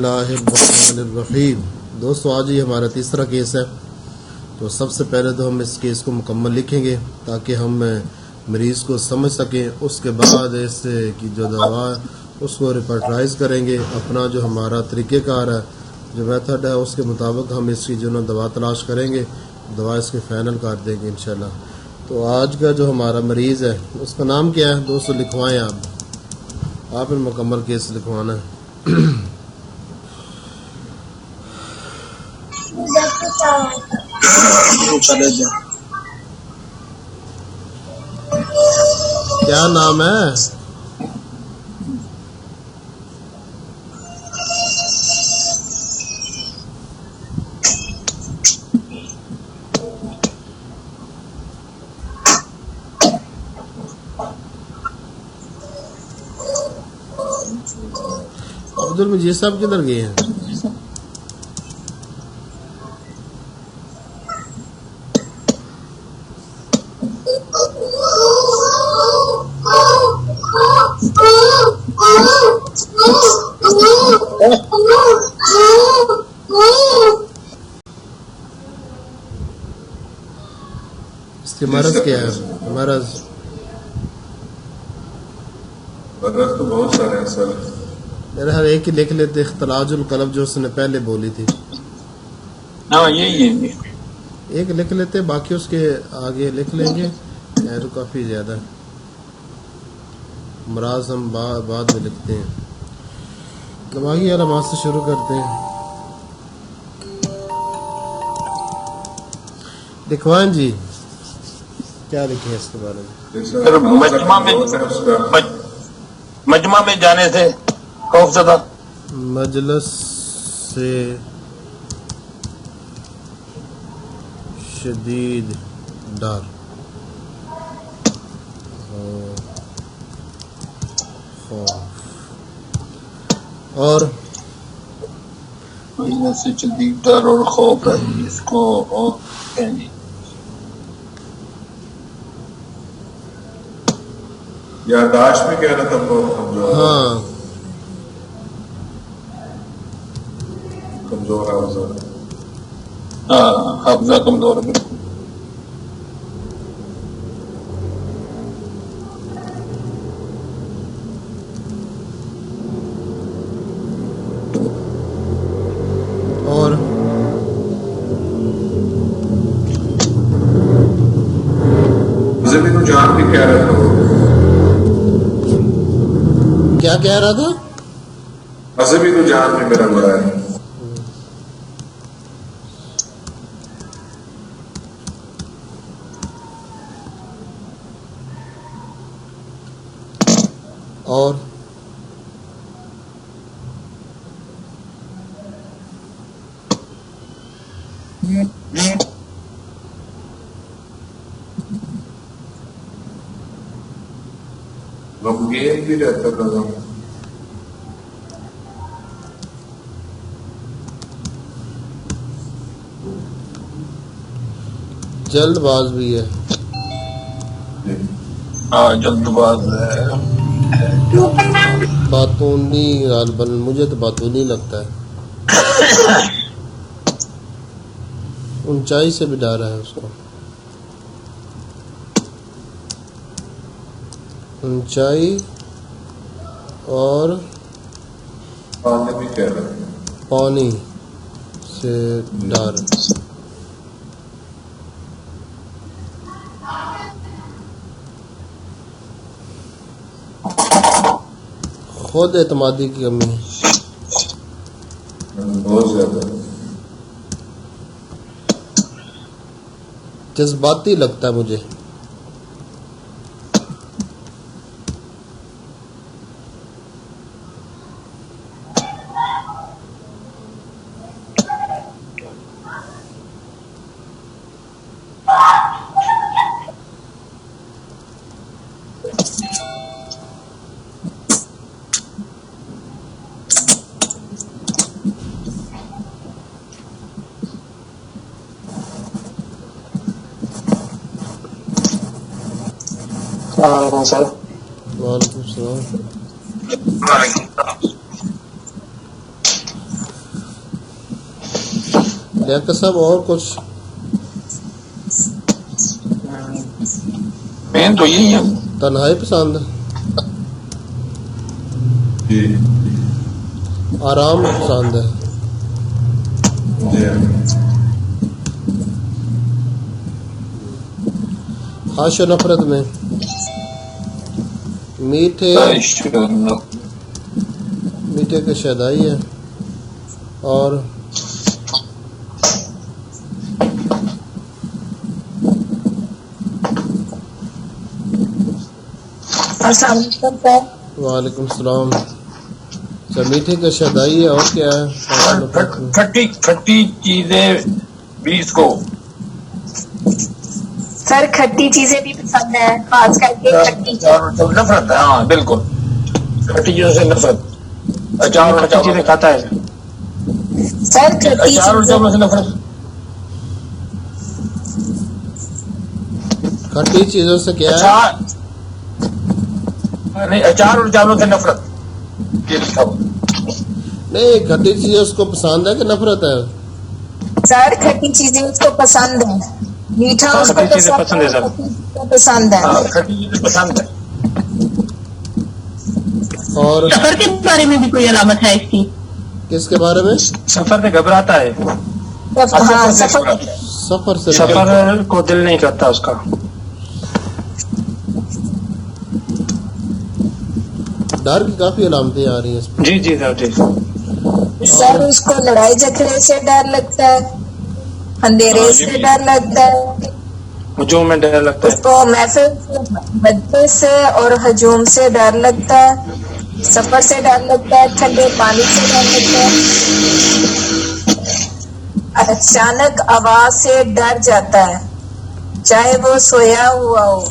बिस्मिल्लाहिर्रहमानिर्रहीम। दोस्तों, आज ये हमारा तीसरा केस है। तो सबसे पहले तो हम इस केस को मुकम्मल लिखेंगे ताकि हम मरीज़ को समझ सकें। उसके बाद इससे की जो दवा उसको रिपर्टराइज करेंगे। अपना जो हमारा तरीक़ेकार है, जो मेथड है, उसके मुताबिक हम इसकी जो ना दवा तलाश करेंगे, दवा इसके फ़ाइनल कर देंगे इंशाल्लाह। तो आज का जो हमारा मरीज़ है उसका नाम क्या है दोस्तों? लिखवाएँ आप मुकम्मल केस लिखवाना है। क्या नाम है? अब्दुल मजीद साहब किधर गए हैं? इसके मरज क्या है? मरज तो बहुत सारे हैं सर। मेरे हर एक ही लिख लेते। इख्तिलाजुल कलब जो उसने पहले बोली थी, हाँ यही है। एक लिख लेते, बाकी उसके आगे लिख लेंगे। तो काफी ज्यादा मराज हम बाद में लिखते हैं। दिमागी अलामात से शुरू करते हैं। लिखवाएं जी, क्या लिखे हैं इसके बारे में? मजमा में जाने से खौफजदा, मजलिस से शदीद डर और मजलिस से शदीद डर और खौफ है इसको। और कहेंगे यादाश्त में कह रहा था बहुत हाँ कमजोर हाफजा। हाँ, हाफजा कमजोर है बिल्कुल। और जमीन जान भी कह रहा था। क्या कह रहा था? अजमी तो जान में मेरा बड़ा है। और गमगीन भी रहता था। जल्दबाज भी है। हाँ जल्दबाज है। बातूनी गालबन, मुझे तो बातूनी लगता है। ऊंचाई से भी डर है उसको। ऊंचाई और पानी भी कह रहा है। पानी से डर। खुद एतमादी की कमी, बहुत ज्यादा जज्बाती लगता है मुझे। वालेकुम सलाम। वालेकुम सलाम। लियाकत साहब और कुछ? मेन तो यही है। तन्हाई पसंद है, जी आराम पसंद है, जी खाश और नफरत में मीठे मीठे के शदाई है और वालेकुम सलाम। अच्छा, मीठे का शदाई है और क्या है? खट्टी खट्टी चीजें भी इसको सर खट्टी चीजें भी पसंद है, खास करके खट्टी। नफरत है, हाँ बिल्कुल, खट्टी चीजों से नफरत। अचार और चीजें खाता है सर, खट्टी अचार और चावलों से चीजें। नफरत। खट्टी चीजों से क्या है? अचार नहीं, अचार और चावलों से नफरत ये लिखा हुआ। नहीं, खट्टी चीजें उसको पसंद है कि नफरत है? सर खट्टी चीजें उसको पसंद है, मीठा हाँ, उसको खट्टी चीजें पसंद है सर। खट्टी चीजें पसंद है। हाँ, खट्टी चीजें पसंद है। और सफर के बारे में भी कोई अलामत है इसकी? किसके बारे में? सफर से घबराता है। हाँ, सफर सफर से सफर को दिल नहीं करता उसका। डर की काफी अलामतें आ रही हैं इस पर। जी जी सर जी। सर उसको लड़ाई झगड़े से डर लगता है, अंधेरे से डर लगता है, हजूम में डर लगता है। उसको महफिल से और हजूम से डर लगता है, सफर से डर लगता है, ठंडे पानी से डर लगता है, अचानक आवाज से डर जाता है, चाहे वो सोया हुआ हो।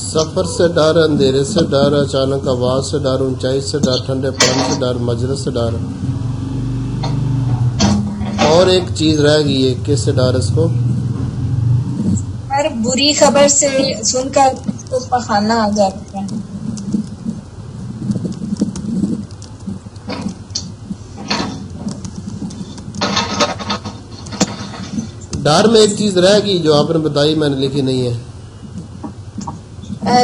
सफर से डर, अंधेरे से डर, अचानक आवाज से डर, ऊंचाई से डर, ठंडे पानी से डर, मजलिस से डर, और एक चीज रह गई है, किससे डर इसको? हर बुरी खबर से सुनकर तो पखाना आ जाता है। डर में एक चीज रह गई जो आपने बताई, मैंने लिखी नहीं है।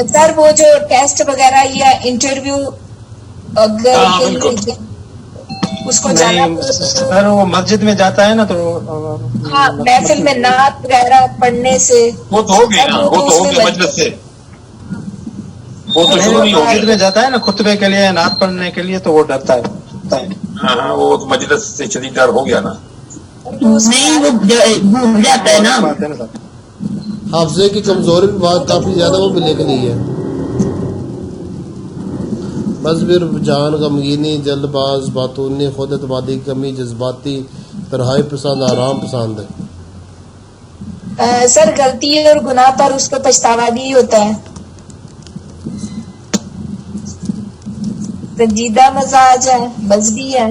सर वो जो टेस्ट वगैरह या इंटरव्यू अगर हाँ, के बिल्कुल। लिए उसको जाना नहीं सर, वो मस्जिद में जाता है ना तो हाँ, महफिल में नात वगैरह पढ़ने से वो तो हो गया ना, वो तो हो गया मजलिस से, वो तो शुरू नहीं होगी। मस्जिद में जाता है ना खुतबे के लिए, नात पढ़ने के लिए, तो वो डरता है। हाँ हाँ, वो तो मजलिस से शदीद डर हो गया ना। नहीं, वो भूल जाता है ना। बात है ना सर। हाफजे की कमजोरी की बात काफी ज्यादा वो भी लिख ली है। मजबिर, जान, गमगीनी, जल्दबाज, बातूनी, खुद एतमादी की कमी, जज्बाती, तन्हाई पसंद, आराम पसंद है। सर गलती और गुनाह पर उसको पछतावा भी होता है। संजीदा मजाज है, मजहबी है।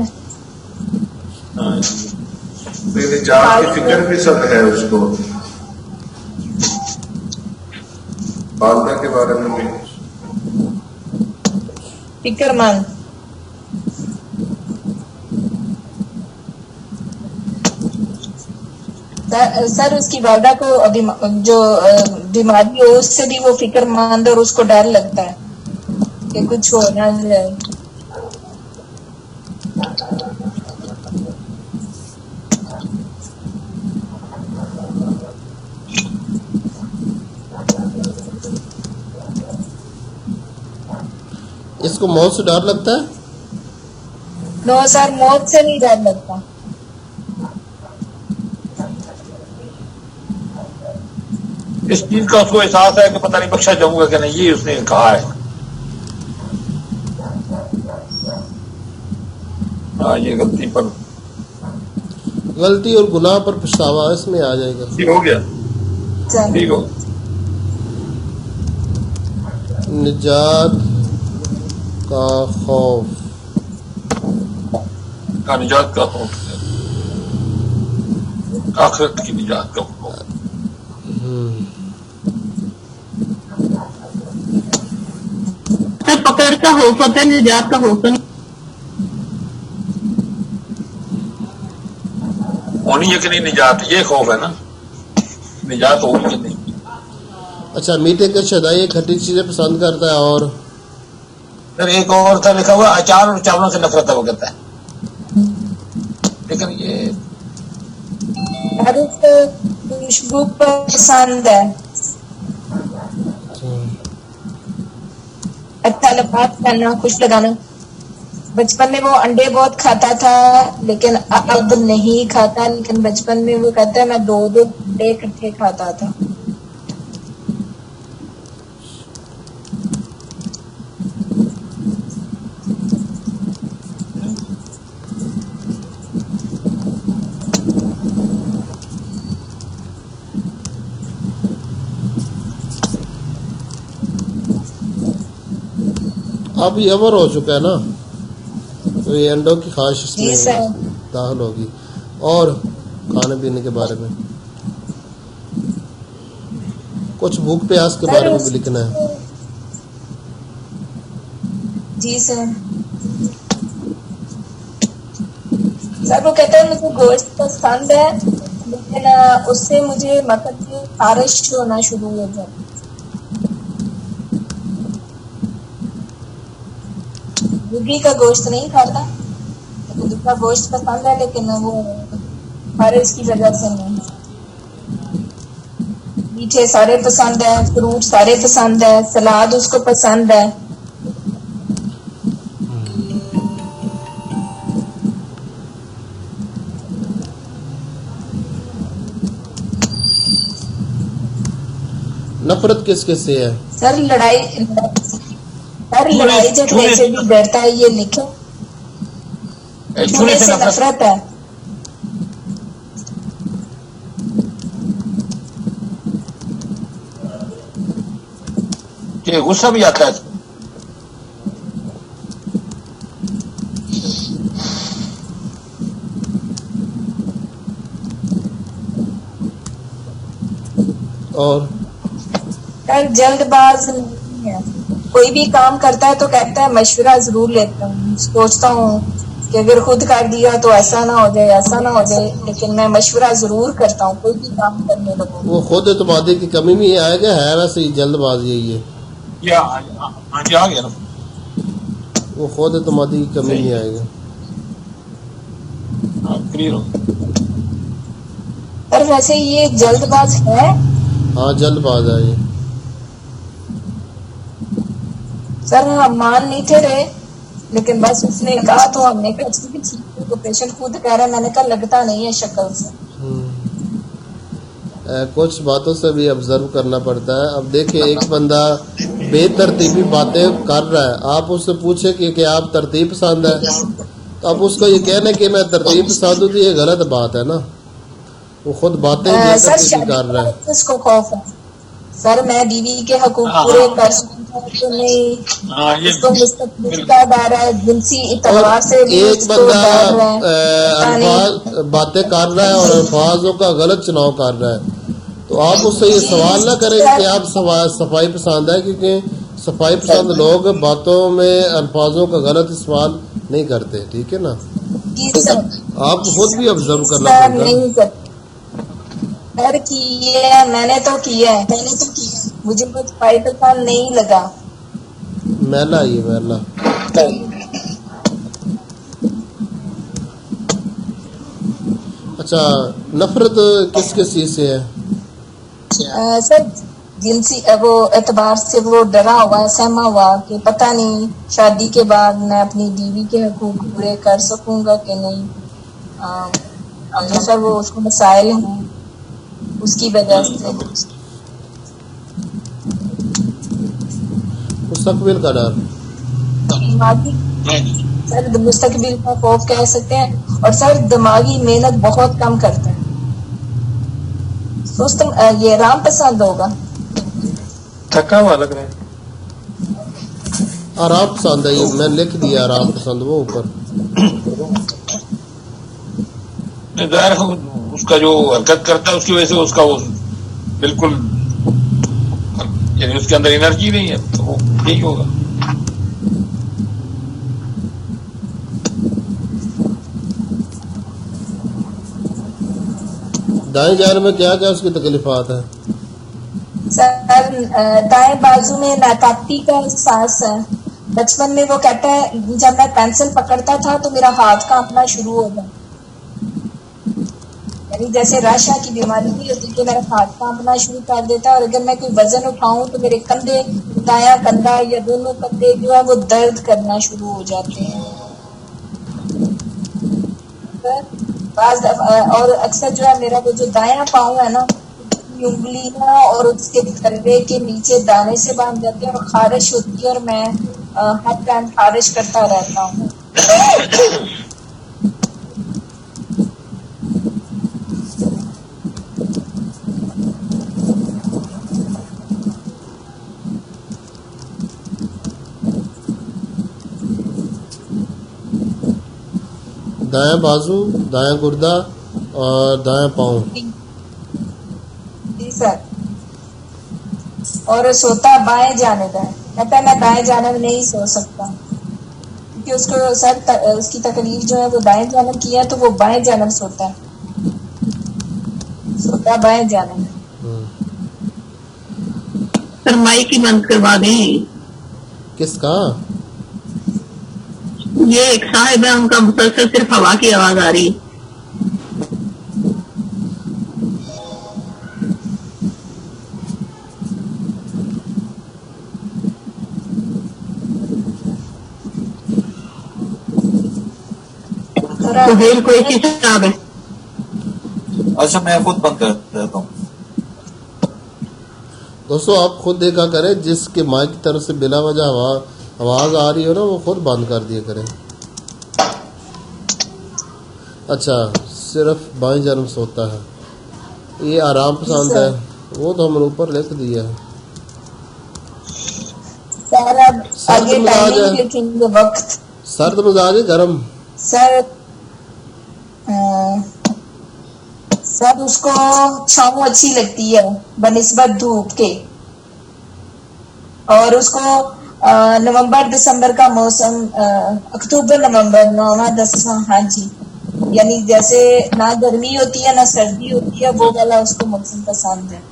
लेकिन जान की फिक्र भी सब है उसको, वालदा के बारे में भी। फिक्रमंद, सर उसकी वालदा को अभी जो बीमारी हो उससे भी वो फिक्रमंद और उसको डर लगता है कि कुछ हो ना जाए। इसको मौत से डर लगता है? नो सर, मौत से नहीं डर लगता। इस चीज का उसको एहसास है कि पता नहीं बख्शा जाऊंगा कि नहीं, ये उसने कहा है। हाँ, ये गलती पर, गलती और गुनाह पर पछतावा इसमें आ जाएगा। ठीक हो गया, सर ठीक हो। निजात, का खौफ, का निजात का खौफ है, आखिरत की निजात का खौफ। सर पकड़ का खौफ होता है, निजात का खौफ नहीं। होनी है कि नहीं निजात, ये खौफ है ना, निजात होगी कि नहीं। अच्छा, मीठे के शदाई खट्टी चीजें पसंद करता है, और फिर एक और था लिखा हुआ अचार और चावलों से नफरत है, वो कहता है। लेकिन ये और उसको खुशबू पसंद है, अच्छा लिबास पहनना, खुश लगाना। बचपन में वो अंडे बहुत खाता था, लेकिन अब नहीं खाता। लेकिन बचपन में वो कहता है मैं 2-2 अंडे इकट्ठे खाता था। अब ये अमर हो चुका है ना, तो ये अंडों की ख्वाहिश जी इसमें सर। दाखिल होगी। और खाने पीने के बारे में कुछ, भूख प्यास के बारे में भी लिखना है। जी सर। सर वो कहते हैं मुझे गोश्त पसंद है, लेकिन उससे मुझे मतलब कि खारिश होना शुरू हो जाती। मुर्गी का गोश्त नहीं खाता, मुर्गी का गोश्त पसंद है, लेकिन वो खारिश की वजह से नहीं। मीठे सारे पसंद है, फ्रूट सारे पसंद है, सलाद उसको पसंद है। नफरत किस किस से है? सर लड़ाई झगड़े से भी डरता है, ये लिखो। चूल्हे से नफरत, नफरत है। कि गुस्सा भी आता है। और सर जल्दबाज नहीं है, कोई भी काम करता है तो कहता है मशवरा जरूर लेता हूँ, सोचता हूँ कि अगर खुद कर दिया तो ऐसा ना हो जाए, ऐसा ना हो जाए, लेकिन मैं मशवरा जरूर करता हूँ कोई भी काम करने लगूँ। वो खुद एतमादी की कमी में आएगा, है वैसे ही जल्दबाजी यही है। या हाँ जी, आ गया ना। वो खुद एतमादी की कमी नहीं आएगा। हाँ, क्लियर हो। पर वैसे ये जल्दबाज है। हाँ, जल्दबाज है ये। सर हम मान नहीं थे रहे, लेकिन बस उसने कहा तो हमने कहा ठीक है, तो पेशेंट खुद कह रहा है, मैंने कहा लगता नहीं है शक्ल से। कुछ बातों से भी ऑब्जर्व करना पड़ता है। अब देखिए, एक बंदा बेतरतीबी बातें कर रहा है, आप उससे पूछे कि आप तरतीब पसंद है, तो अब उसको ये कहना कि मैं तरतीब पसंद हूँ, तो ये गलत बात है ना। वो खुद बातें सर बेतरतीबी कर रहा है। इसको खौफ है सर, मैं बीवी के हकूक पूरे कर सकूंगा तो नहीं, हाँ, ये इसको मुस्तकबिल का डर है, जिनसी इतवार से भी एक उसको बंदा डर है। पता नहीं। अल्फाज बातें कर रहा है और अल्फाजों का गलत चुनाव कर रहा है, तो आप उससे ये सवाल ना करें कि आप सफाई पसंद है, क्योंकि सफाई पसंद लोग बातों में अल्फाजों का गलत इस्तेमाल नहीं करते। ठीक है ना, जी सर। आप खुद भी ऑब्जर्व करना सर पड़ेगा। नहीं करते सर, किए मैंने तो किया है, मुझे कुछ पसंद नहीं लगा। मैला ये मैला। अच्छा, नफरत किस किस चीज से है? सर जिनसी वो एतबार से वो डरा हुआ है, सहमा हुआ कि पता नहीं शादी के बाद मैं अपनी बीवी के हकूक पूरे कर सकूंगा कि नहीं। जो सर वो उसको मसाइल हैं उसकी वजह से। मुस्तकबिल का डर। दिमागी सर मुस्तकबिल का खौफ कह सकते हैं, और सर दिमागी मेहनत बहुत कम करता है। सुस्त ये राम पसंद होगा। थका हुआ लग रहा है। आराम पसंद है, ये मैं लिख दिया आराम पसंद वो ऊपर। नहीं, जाहिर है उसका जो हरकत करता है उसकी वजह से उसका वो बिल्कुल, यानी उसके अंदर एनर्जी नहीं है, तो वो यही होगा। दाएं जान में क्या क्या उसकी तकलीफात है? सर दाएं बाजू में नाताकती का एहसास है। बचपन में वो कहता है जब मैं पेंसिल पकड़ता था तो मेरा हाथ कांपना शुरू हो गया, यानी जैसे राशा की बीमारी नहीं होती कि मेरा हाथ कांपना शुरू कर देता है, और अगर मैं कोई वजन उठाऊं तो मेरे कंधे, दायां कंधा या दोनों कंधे जो है वो दर्द करना शुरू हो जाते हैं। और अक्सर जो है मेरा वो जो दायां पाँव है ना, उंगली ना और उसके तलवे के नीचे दाने से बांध जाते हैं और खारिश होती है, और मैं हर टाइम खारिश करता रहता हूँ। दायां बाजू, दायां गुर्दा और दायां पाँव। जी सर। और सोता बाएं जानिब है, कहता है मैं दाएं जानिब नहीं सो सकता क्योंकि उसको सर उसकी तकलीफ जो है वो दाएं जानिब की है, तो वो बाएं जानिब सोता है, सोता बाएं जानिब। सर माइक ही बंद करवा दें। किसका? ये एक साहिब है, उनका मुसलसल सिर्फ हवा की आवाज आ रही है। सुहेल कोई किताब है? अच्छा, मैं खुद बंद कर देता हूँ। दोस्तों आप खुद देखा करें, जिसके माइक की तरफ से बिला वजह आवाज आ रही हो ना, वो खुद बंद कर दिया करें। अच्छा, सिर्फ बाएं जानब सोता है, ये आराम पसंद है, वो तो हमने ऊपर लिख दिया है। सर अब आगे टाइमिंग लिखेंगे, वक्त सर्द मिजाज है गर्म? सर सर उसको छाँव अच्छी लगती है बनिस्बत धूप के, और उसको नवंबर दिसंबर का मौसम, अक्टूबर नवंबर 9-10, हाँ जी, यानी जैसे ना गर्मी होती है ना सर्दी होती है, वो वाला उसको मौसम पसंद है।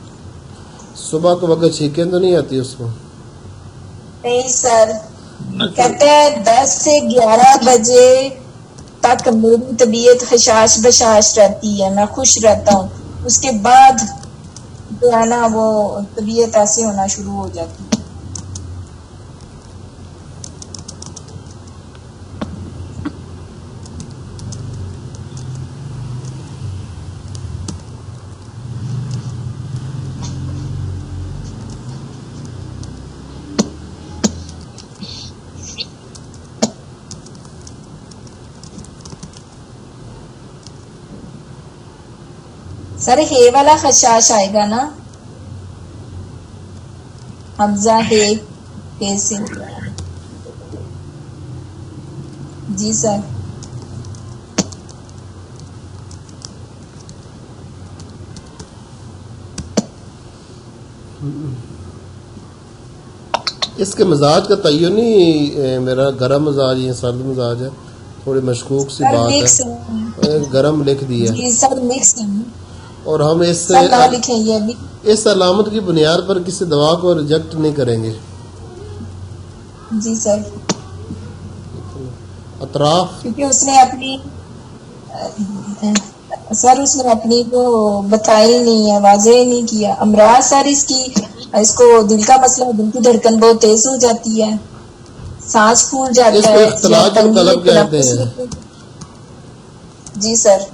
सुबह को बगैर छींकें तो नहीं आती उसको? नहीं सर, कहते हैं 10 से 11 बजे तक मेरी तबीयत खशाश बशाश रहती है, मैं खुश रहता हूँ, उसके बाद जो है ना वो तबीयत ऐसे होना शुरू हो जाती है। सर हे वाला खशाश आएगा ना, हमजा हे से। जी सर। इसके मिजाज का तय्युन नहीं, मेरा गर्म मिजाज है सर्द मिजाज है, थोड़ी मशकूक सी बात है, गर्म लिख दिया। जी सर, मिक्स है। और हम इस अलामत की बुनियाद पर किसी दवा को रिजेक्ट नहीं करेंगे। जी सर। अतराफ, क्योंकि उसने अपनी सर उसने अपनी को बताई नहीं है, वाज़ेह नहीं किया। अमराज सर इसको दिल का मसला, दिल की धड़कन बहुत तेज हो जाती है, सांस फूल जाता है, तलब कहते हैं। जी सर।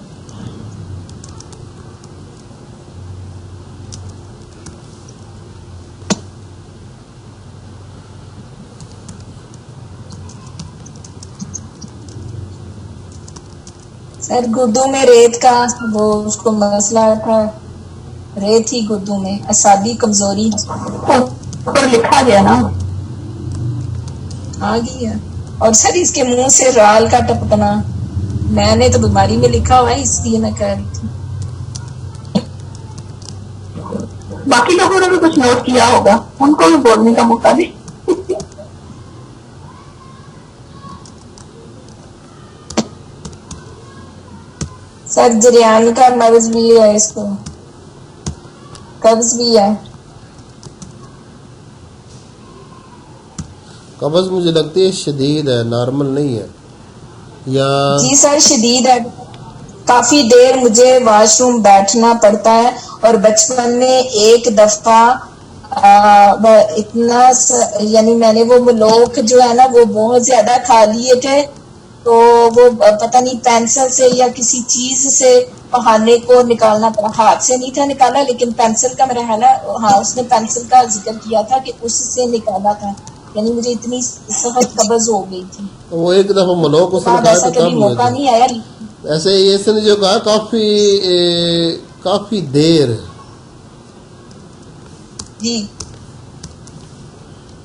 सर गुर्दों में रेत का वो उसको मसला था, रेत ही गुर्दों में, असाबी कमजोरी ऊपर लिखा गया ना। आ गई है। और सर इसके मुंह से राल का टपकना, मैंने तो बीमारी में लिखा हुआ है इसलिए मैं कह रही थी। बाकी लोगों ने भी कुछ नोट किया होगा, उनको भी बोलने का मौका दे। सर जरियान का मर्ज भी है, इसको कब्ज भी है। कब्ज मुझे लगती है शदीद है, नॉर्मल नहीं है। या जी सर शदीद है, काफी देर मुझे वॉशरूम बैठना पड़ता है। और बचपन में एक दफा इतना यानी मैंने वो लोग जो है ना वो बहुत ज्यादा खा लिए थे, तो वो पता नहीं पेंसिल से या किसी चीज से बहाने को निकालना पड़ा। हाथ से नहीं था निकाला, लेकिन पेंसिल का मेरा है ना, हाँ उसने पेंसिल का जिक्र किया था कि उससे निकाला था। यानी मुझे इतनी सख्त कब्ज हो गई थी। वो एक दफा मलोक उसने कहा ऐसा कि कभी तब मौका नहीं आया। ऐसे इसने जो कहा काफी देर जी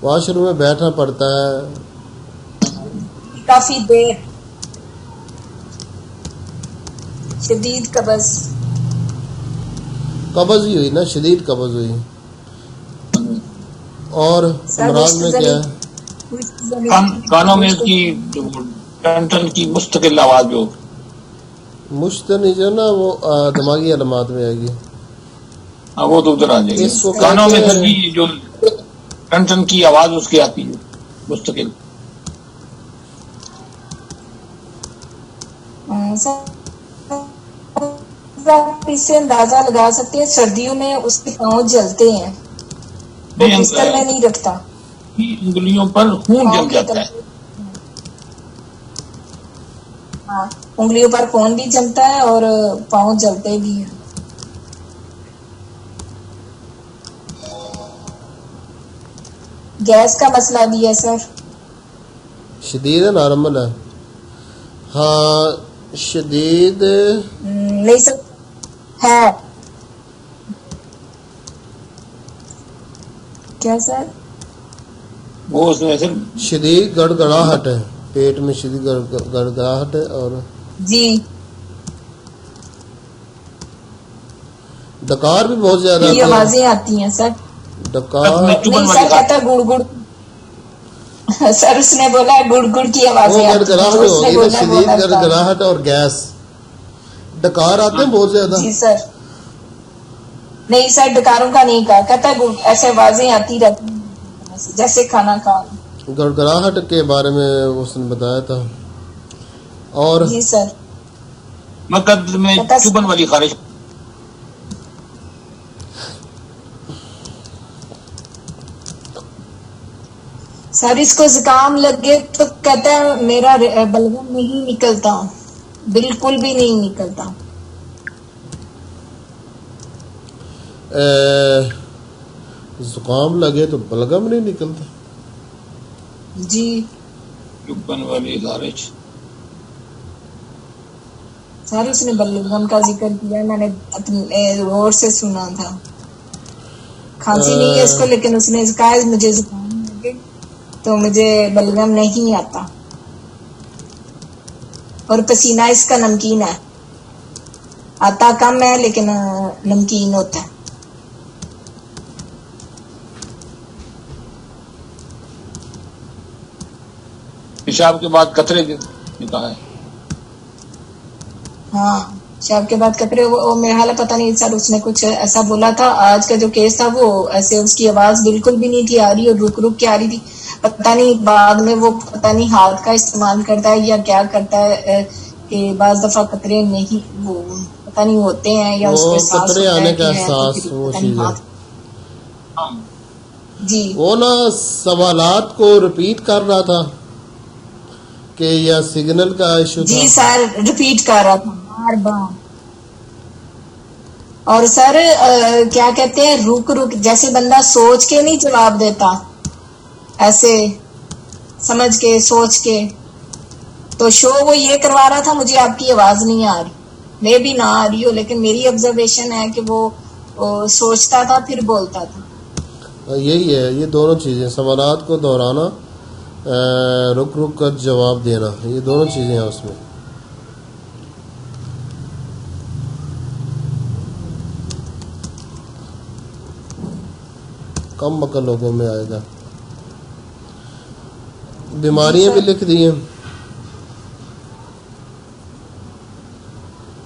वॉशरूम में बैठना पड़ता है, काफी देर, शदीद कब्ज। कब्ज ही हुई ना, शदीद कब्ज हुई। और अमराज में क्या है? कानों में की टन टन की मुस्तकिल आवाज जो मुश्तनी जो ना वो दिमागी अलामात में आएगी। हाँ वो तो उधर आ जाएगी। इसको कानों में कहते फिर भी जो टन टन की आवाज उसकी आती है मुस्तकिल। आप इससे अंदाजा लगा सकते हैं, सर्दियों में उसके पाँव जलते हैं, वो बिस्तर में नहीं रखता, उंगलियों पर खून जम जाता है। हाँ उंगलियों पर खून भी जमता है और पाँव जलते भी हैं। गैस का मसला भी है सर। शदीद है, नॉर्मल है? हाँ शदीद नहीं सर है। क्या सर? वो उसमें से शदीद गड़गड़ाहट है, पेट में शदीद गड़गड़ाहट है। और जी डकार भी बहुत ज्यादा ये आवाजें आती हैं सर। डकार नहीं सर कहता गुड़ गुड़ सर उसने बोला गुड़ गुड़ की आवाजें आती हैं, गड़गड़ाहट उसने होगी ना, बोला शदीद बोला गड़गड़ाहट और गैस, डकार आते हैं बहुत ज्यादा। जी सर नहीं सर डकारों का नहीं कहा, कहता गुड़ ऐसे आवाजें आती रहती हैं जैसे खाना खा। गड़गड़ाहट के बारे में उसने बताया था। और जी सर मकद में चुभन वाली खारिश। सर इसको जुकाम लगे तो कहता है मेरा बलगम नहीं निकलता, बिल्कुल भी नहीं निकलता। जुकाम लगे तो बलगम नहीं निकलता? जी चुभन वाली खारिश। सर उसने बलगम का जिक्र किया, मैंने अपने गौर से सुना था। खांसी नहीं है इसको, लेकिन उसने कहा मुझे जुकाम लगे तो मुझे बलगम नहीं आता। और पसीना इसका नमकीन है, आता कम है लेकिन नमकीन होता है। पेशाब के बाद कतरे निकाल है। हाँ पेशाब के बाद कतरे, वो मेरा हाल पता नहीं सर, उसने कुछ ऐसा बोला था। आज का जो केस था वो ऐसे उसकी आवाज बिल्कुल भी नहीं थी आ रही और रुक रुक के आ रही थी। पता नहीं बाद में वो पता नहीं हाथ का इस्तेमाल करता है या क्या करता है कि बाज दफा कतरे नहीं वो पता नहीं होते हैं या उसके साथ कतरे आने का एहसास वो चीज है। जी वो ना सवालात को रिपीट कर रहा था कि या सिग्नल का इशू जी था। सर रिपीट कर रहा था बार बार। और सर क्या कहते हैं रुक रुक, जैसे बंदा सोच के नहीं जवाब देता, ऐसे समझ के सोच के। तो शो वो ये करवा रहा था मुझे आपकी आवाज नहीं आ रही, मैं भी ना आ रही हो, लेकिन मेरी ऑब्जर्वेशन है कि वो सोचता था फिर बोलता था। यही है, ये दोनों चीजें, सवालात को दोहराना रुक रुक कर जवाब देना, ये दोनों चीजें हैं उसमें। कम अकल लोगों में आएगा। बीमारियां भी लिख दी हैं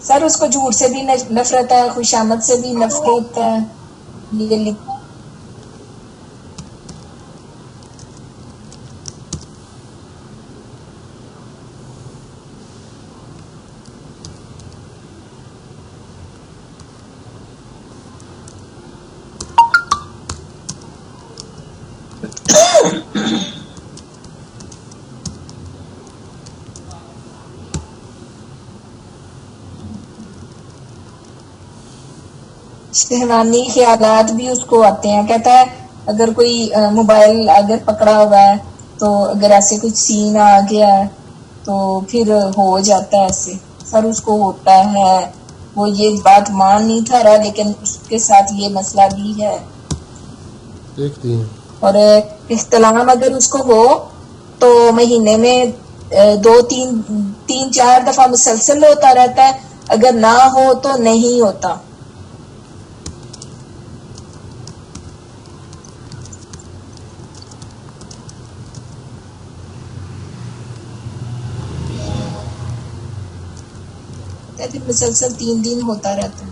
सर। उसको झूठ से भी नफरत है, खुशामद से भी नफरत है, ये लिखा। शहवानी ख्यालात भी उसको आते हैं। कहता है अगर कोई मोबाइल अगर पकड़ा हुआ है तो अगर ऐसे कुछ सीन आ गया है तो फिर हो जाता है ऐसे। सर उसको होता है, वो ये बात मान नहीं था रहा, लेकिन उसके साथ ये मसला भी है। देखती हैं। और इख्तिलाम अगर उसको हो तो महीने में 2-3 दफा मुसलसल होता रहता है, अगर ना हो तो नहीं होता। फिर मुसलसल 3 दिन होता रहता है।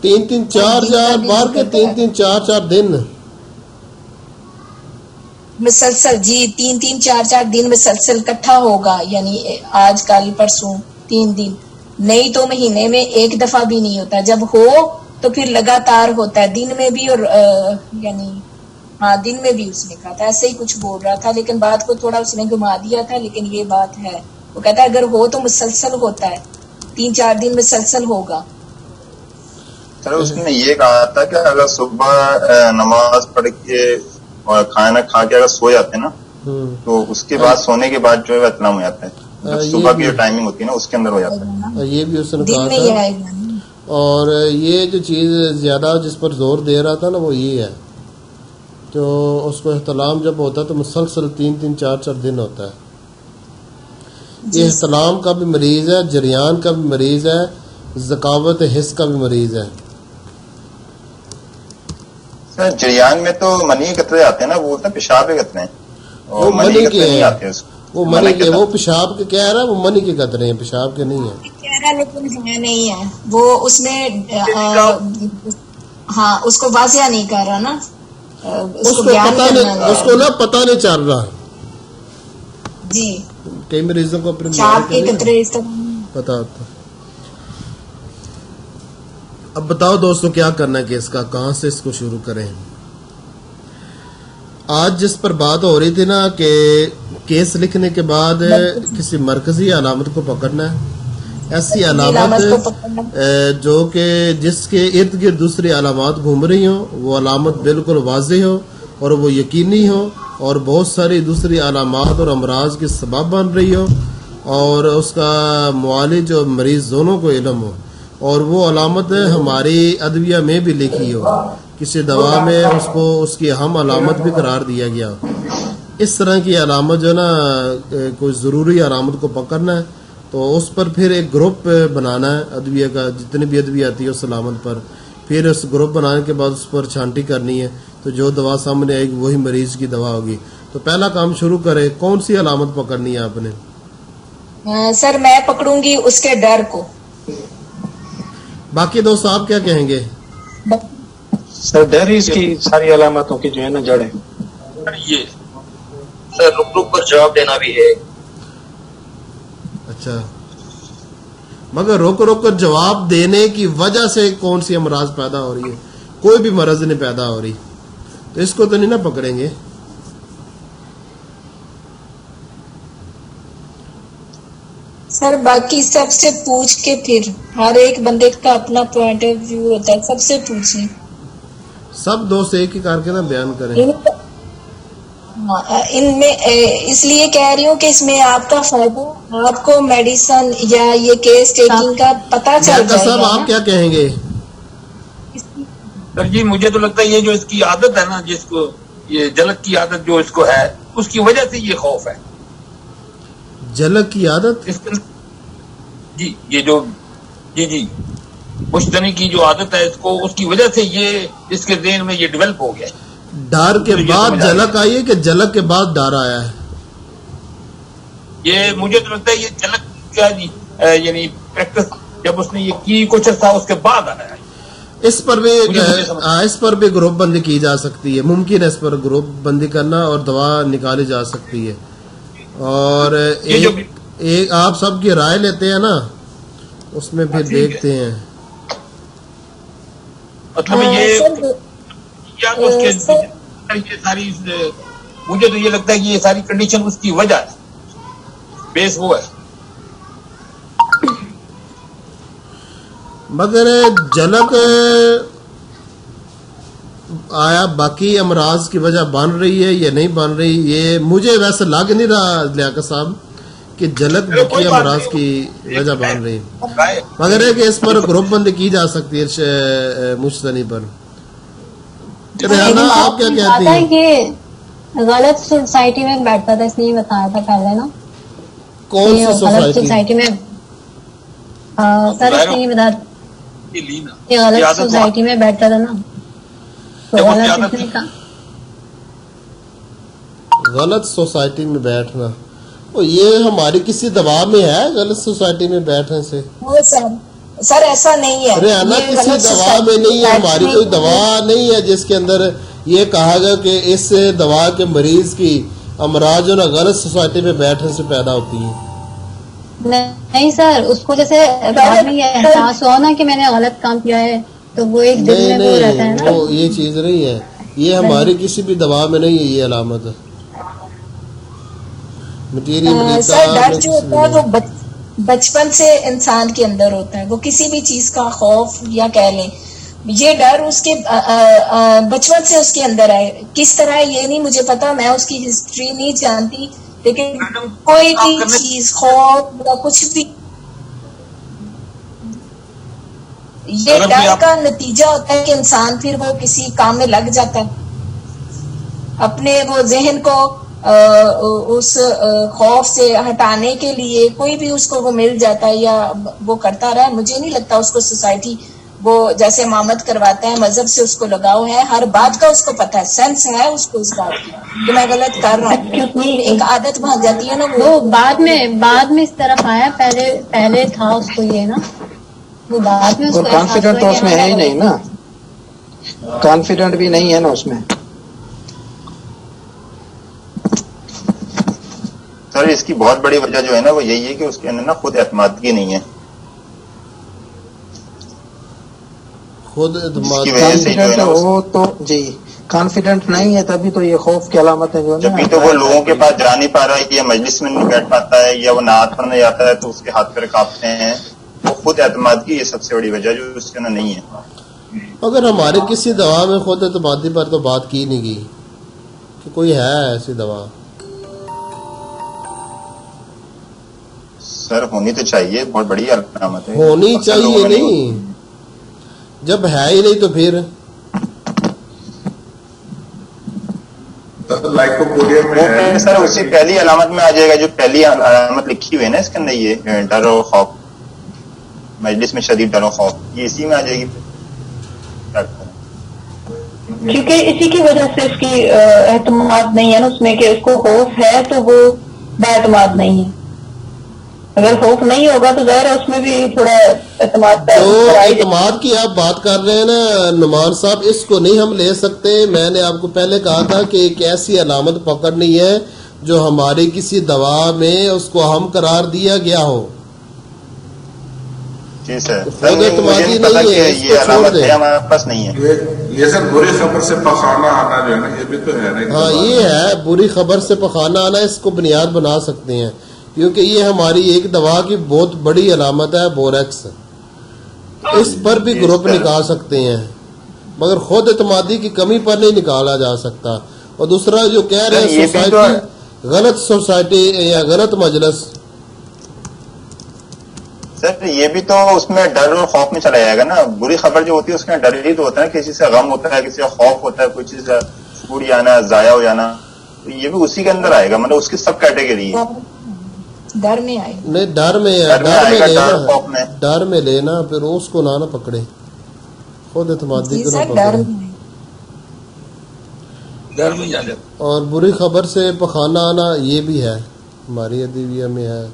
3-3 4-4 बार के 3-3 4-4 दिन मुसलसल जी, 3-3 4-4 दिन मुसलसल इकट्ठा होगा, यानी आज कल परसों 3 दिन। नहीं तो महीने में 1 दफा भी नहीं होता। जब हो तो फिर लगातार होता है, दिन में भी और यानी हाँ दिन में भी उसने कहा था। ऐसे ही कुछ बोल रहा था, लेकिन बात को थोड़ा उसने घुमा दिया था, लेकिन ये बात है। वो कहता है अगर हो तो मुसलसल होता है, 3-4 दिन मुसलसल होगा। सर उसने ये कहा था कि अगर सुबह नमाज पढ़ के और खाना खा के अगर सो जाते हैं ना, तो उसके बाद सोने के बाद जो है इतना हो जाता है, जब सुबह की जो टाइमिंग होती है ना उसके अंदर हो जाता है। ये भी उसने दिन कहा में था। ये आएगा। और ये जो चीज़ ज़्यादा जिस पर जोर दे रहा था ना वो ये है, तो उसको इख्तिलाम जब होता है तो मुसलसल 3-3 4-4 दिन होता है। ये इख्तिलाम का भी मरीज़ है, जरियान का भी मरीज़ है, ज़कावत हिस्स का भी मरीज़ है। सर जरियान में तो मनी कतरे आते हैं ना, वो तो पेशाब के कतरे हैं, वो और मनी मनी के कतरे नहीं हैं। आते उसको। वो मनी के, वो पेशाब के कह रहा है, वो मनी के कतरे हैं, पेशाब के नहीं है। कह रहा लेकिन है नहीं है वो, उसमें हाँ उसको वाजिया नहीं कर रहा ना, उसको ज्ञान पता करना नहीं, है। उसको ना पता नहीं चल रहा। जी कई मरीजों को अपने चाप के नहीं कतरे इस तरह। पता होता। अब बताओ दोस्तों क्या करना है केस का, कहाँ से इसको शुरू करें। आज जिस पर बात हो रही थी ना कि केस लिखने के बाद किसी मरकजी अलामत को पकड़ना है, ऐसी अलामत जो कि जिसके इर्द गिर्द दूसरी अलामत घूम रही हो, वो अलामत बिल्कुल वाज़ेह हो और वो यकीनी हो, और बहुत सारी दूसरी अलामत और अमराज की सबब बन रही हो, और उसका मुआलिज और मरीज दोनों को इल्म हो, और वो अलामत हमारी अदविया में भी लिखी हो, किसी दवा में उसको उसकी अहम अलामत भी करार दिया गया हो। इस तरह की अलामत जो ना कोई ज़रूरी अलामत को पकड़ना है तो उस पर फिर एक ग्रुप बनाना है अदविया का, जितनी भी अदविया आती है उस अलामत पर। फिर उस ग्रुप बनाने के बाद उस पर छांटी करनी है, तो जो दवा सामने आएगी वही मरीज की दवा होगी। तो पहला काम शुरू करें, कौन सी अलामत पकड़नी है आपने? सर मैं पकड़ूंगी उसके डर को। बाकी दोस्त आप क्या कहेंगे? सर डर ही इसकी सारी अलामतों की जो है ना जड़ है। ये सर रुक रुक कर जवाब देना भी है। अच्छा, मगर रोक रोक कर जवाब देने की वजह से कौन सी अमराज पैदा हो रही है? कोई भी मरज नहीं पैदा हो रही, तो इसको तो नहीं ना पकड़ेंगे। सर बाकी सबसे पूछ के, फिर हर एक बंदे का अपना पॉइंट ऑफ व्यू होता है, सबसे पूछें। सब दोस्त एक ही करके ना बयान करें। इनमें इसलिए कह रही हूँ कि इसमें आपका फायदा, आपको मेडिसिन या ये केस टेकिंग का पता चल जाएगा। सब आप क्या कहेंगे? सर जी मुझे तो लगता है ये जो इसकी आदत है ना, जिसको ये जलक की आदत जो इसको है, उसकी वजह से ये खौफ है। जलक की आदत? इसके जी ये जो जी मुश्तनी की जो आदत है इसको, उसकी वजह से ये इसके ज़हन में ये डेवलप हो गया है। डर के तो ये बाद समझ आ जलक आई है कि जलक के बाद डर आया है? ये मुझे तो लगता है ये जलक क्या जी यानी प्रैक्टिस जब उसने ये की कुछ अर्सा उसके बाद आया है। इस पर भी मुझे इस पर भी ग्रुप बंदी की जा सकती है, मुमकिन है इस पर ग्रुप बंदी करना और दवा निकाली जा सकती है। और एक आप सबकी राय लेते हैं ना, उसमें फिर देखते हैं। मतलब ये क्या तो उसके ये सारी मुझे तो ये लगता है कि ये सारी कंडीशन उसकी वजह है, बेस वो है। मगर जलक आया बाकी अमराज की वजह बन रही है या नहीं बन रही, ये मुझे वैसे लग नहीं रहा लियाकत साहब कि जलक बाकी अमराज की वजह बन रही है। मगर है कि इस पर ग्रुप बंदी की जा सकती है मुश्तनी पर। रेहाना, आप क्या कहती हैं? ये गलत सोसाइटी में बैठता था, इसलिए बताया था पहले ना। कौन सी सोसाइटी में? सर इसलिए बता, ये गलत सोसाइटी में बैठता था ना, तो गलत सोसाइटी में बैठना, तो ये हमारी किसी दबाव में है गलत सोसाइटी में बैठने से? वो सर ऐसा नहीं है। रेहाना, किसी दवा में नहीं है, हमारी कोई दवा नहीं है जिसके अंदर ये कहा गया कि इस दवा के मरीज की अमराज जो ना गलत सोसाइटी में बैठने से पैदा होती है। नहीं सर, उसको जैसे बाद में ये एहसास हुआ ना कि मैंने गलत काम किया है, तो वो एक दिल में वो रहता है ना। वो ये चीज नहीं है, ये हमारी किसी भी दवा में नहीं है ये अलामत। सर डर जो होता है वो बचपन से इंसान के अंदर होता है, वो किसी भी चीज का खौफ या कह लें ये डर उसके बचपन से उसके अंदर है। किस तरह ये नहीं मुझे पता, मैं उसकी हिस्ट्री नहीं जानती, लेकिन कोई भी चीज खौफ या कुछ भी ये डर का नतीजा होता है कि इंसान फिर वो किसी काम में लग जाता है, अपने वो जहन को उस खौफ से हटाने के लिए कोई भी उसको वो मिल जाता है या वो करता रहा है। मुझे नहीं लगता उसको सोसाइटी वो जैसे इमामत करवाता है, मजहब से उसको लगाव है, हर बात का उसको पता है, सेंस है उसको इस बात की कि मैं गलत कर रहा हूँ। एक आदत भाग जाती है ना वो बाद में इस तरफ आया, पहले था उसको ये ना, वो बाद में उसको कॉन्फिडेंट तो उसमें है ही नहीं ना, कॉन्फिडेंट भी नहीं है ना उसमें। सर इसकी बहुत बड़ी वजह जो है ना वो यही है कि उसके अंदर ना खुद एतमादगी नहीं है। खुद कॉन्फिडेंट हो तो जी, कॉन्फिडेंट नहीं है तभी तो ये खौफ की अलामत है जो जब भी तो वो लोगों के पास जा नहीं पा रहा है या मजलिस में नहीं बैठ पाता है या वो नात पढ़ने जाता है तो उसके हाथ पैर कांपते हैं, वो खुद एतमादगी ये सबसे बड़ी वजह जो उसके अंदर नहीं है। अगर हमारे किसी दवा में खुद एतमादी पर तो बात की नहीं गई कि कोई है ऐसी दवा। सर होनी तो चाहिए, बहुत बड़ी अलामत है, होनी चाहिए नहीं, जब है ही नहीं तो फिर लाइकोपोडियम में सर उसी पहली अलामत में आ जाएगा जो पहली अलामत लिखी हुई है ना इसके अंदर, ये डर और खौफ, मजलिस में शदीद डर और खौफ, ये इसी में आ जाएगी। क्योंकि इसी की वजह से इसकी एतमाद नहीं है ना उसमें, कि उसको खौफ है तो वो बाएतमाद नहीं है। अगर खौफ नहीं होगा तो जाहिर है उसमें भी थोड़ा एतमाद तो एतमाद की आप बात कर रहे हैं ना नुमान साहब, इसको नहीं हम ले सकते। मैंने आपको पहले कहा था कि एक ऐसी अलामत पकड़नी है जो हमारी किसी दवा में उसको हम करार दिया गया हो। जी सर, खुद एतमादी नहीं है, ये अलामत है हमारे पास नहीं है। ये सर बुरी खबर से पखाना आना जो है ना, ये भी तो है ना। हाँ ये है, बुरी खबर से पखाना आना, इसको बुनियाद बना सकते हैं क्योंकि ये हमारी एक दवा की बहुत बड़ी अलामत है, बोरेक्स। इस पर भी ग्रुप निकाल सकते हैं मगर खुद एतमादी की कमी पर नहीं निकाला जा सकता। और दूसरा जो कह रहे हैं सोसाइटी, गलत सोसाइटी या गलत मजलिस, सर ये भी तो उसमें डर और खौफ में चला जाएगा ना। बुरी खबर जो होती है उसमें डर ही तो होता है, किसी से गम होता है, किसी का खौफ होता है, कोई चीज छूट जाना, जाया हो जाना, तो ये भी उसी के अंदर आएगा, मतलब उसकी सब कैटेगरी है। डर में आई नहीं डर में है, डर में आएगा, डर खौफ में। डर में लेना, फिर उसको ना पकड़े, खुद एतमादी को ना सर डर पकड़े। में आई। डर में जा जाता। और बुरी खबर से पखाना आना ये भी है, हमारी अदविया में है।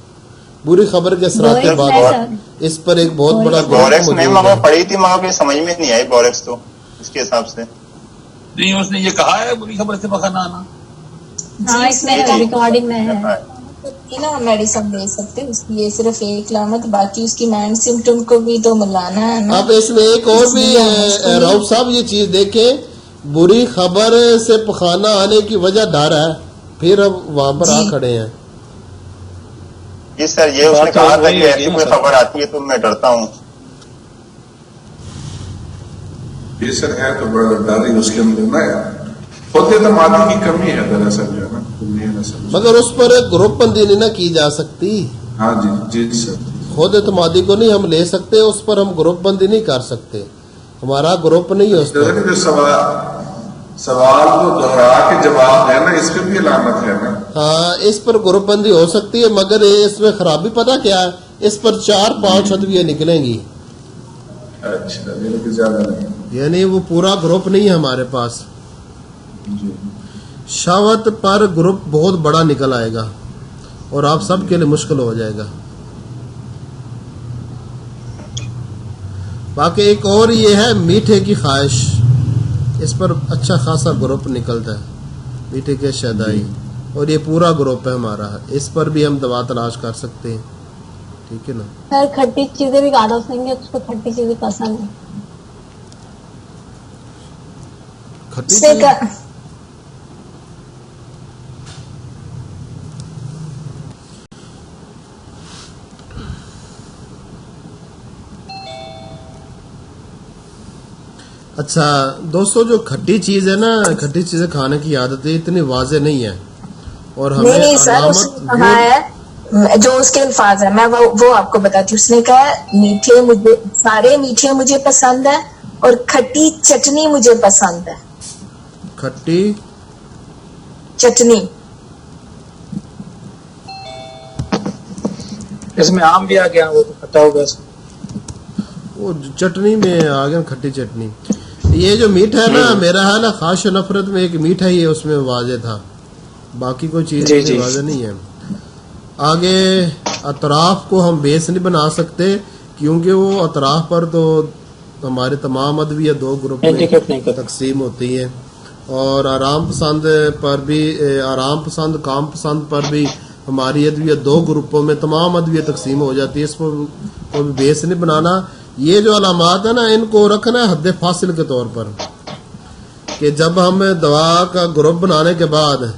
बुरी खबर के असरात के बोरेक्स बाद है सर। इस पर एक बहुत बड़ा बोरेक्स नहीं मौजूद मगर है। पड़ी थी, मगर फिर समझ में नहीं आई बोरेक्स तो इसके हिसाब से। नहीं, उसने ये कहा है बुरी खबर से पखाना आना। हाँ इसमें रिकॉर्डिंग में है। ना मेडिसिन दे सकते उसकी, ये सिर्फ एक लामत, बाकी उसकी मैन सिम्टम को भी तो मिलाना है ना। अब इसमें एक और भी राउत साहब ये चीज देखें, बुरी खबर से पखाना आने की वजह डर है, फिर अब वहां पर आ खड़े हैं। जी सर, ये उसने कहा था कि ऐसी कोई खबर आती है तो मैं डरता हूँ। ये सर है तो बड़ा डर ही उसके अंदर ना यार, खुद एतमादी की कमी है दरअसल जो है ना, मगर उस पर ग्रुप बंदी नहीं ना की जा सकती। हाँ जी जी सर, खुद एतमादी को नहीं हम ले सकते, उस पर हम ग्रुप बंदी नहीं कर सकते, हमारा ग्रुप नहीं है उस जैसे पर। कि जो सवाल को दोहरा के जवाब देना, इस पर भी अलामत है ना। हाँ इस पर ग्रुप बंदी हो सकती है, मगर इसमें खराबी पता क्या है, इस पर 4-5 अदवियां निकलेंगी, अच्छा ये तो ज्यादा नहीं। यानी वो पूरा ग्रुप नहीं है हमारे पास। जी शहवत पर ग्रुप बहुत बड़ा निकल आएगा और आप सबके लिए मुश्किल हो जाएगा। बाकी एक और ये है मीठे की ख्वाहिश, इस पर अच्छा खासा ग्रुप निकलता है, मीठे के शदाई, और ये पूरा ग्रुप है हमारा, इस पर भी हम दवा तलाश कर सकते हैं, ठीक है ना। सर खट्टी चीजें भी खाना उसने, उसको खट्टी चीजें पसंद है। खट्टी उसने चीज़- कहा अच्छा दोस्तों, जो खट्टी चीज है ना, खट्टी चीजें खाने की आदत है इतनी वाजे नहीं है, और हमें नहीं सर, अलामत उसने कहा है जो उसके अल्फाज है, मैं वो आपको बताती हूँ। उसने कहा मीठे मुझे, सारे मीठे मुझे पसंद है और खट्टी चटनी मुझे पसंद है। खट्टी चटनी इसमें आम भी आ गया, वो तो पता होगा। वो चटनी में आ गया, खट्टी चटनी। ये जो मीठा है ना, मेरा है ना खाश नफरत में एक मीठा ही है, उसमें वाजे था, बाकी कोई चीज जी। वाजे नहीं है। आगे अतराफ को हम बेस नहीं बना सकते, क्योंकि वो अतराफ पर तो हमारे तमाम अदविया 2 ग्रुप इंडिकेट नहीं में करते। तकसीम होती है, और आराम पसंद पर भी, आराम पसंद काम पसंद पर भी हमारी अदविया 2 ग्रुपों में तमाम अदविया तकसीम हो जाती है। इसको कोई बेस नहीं बनाना। ये जो अलामात है ना, इनको रखना है हद फासिल के तौर पर, कि जब हम दवा का ग्रुप बनाने के बाद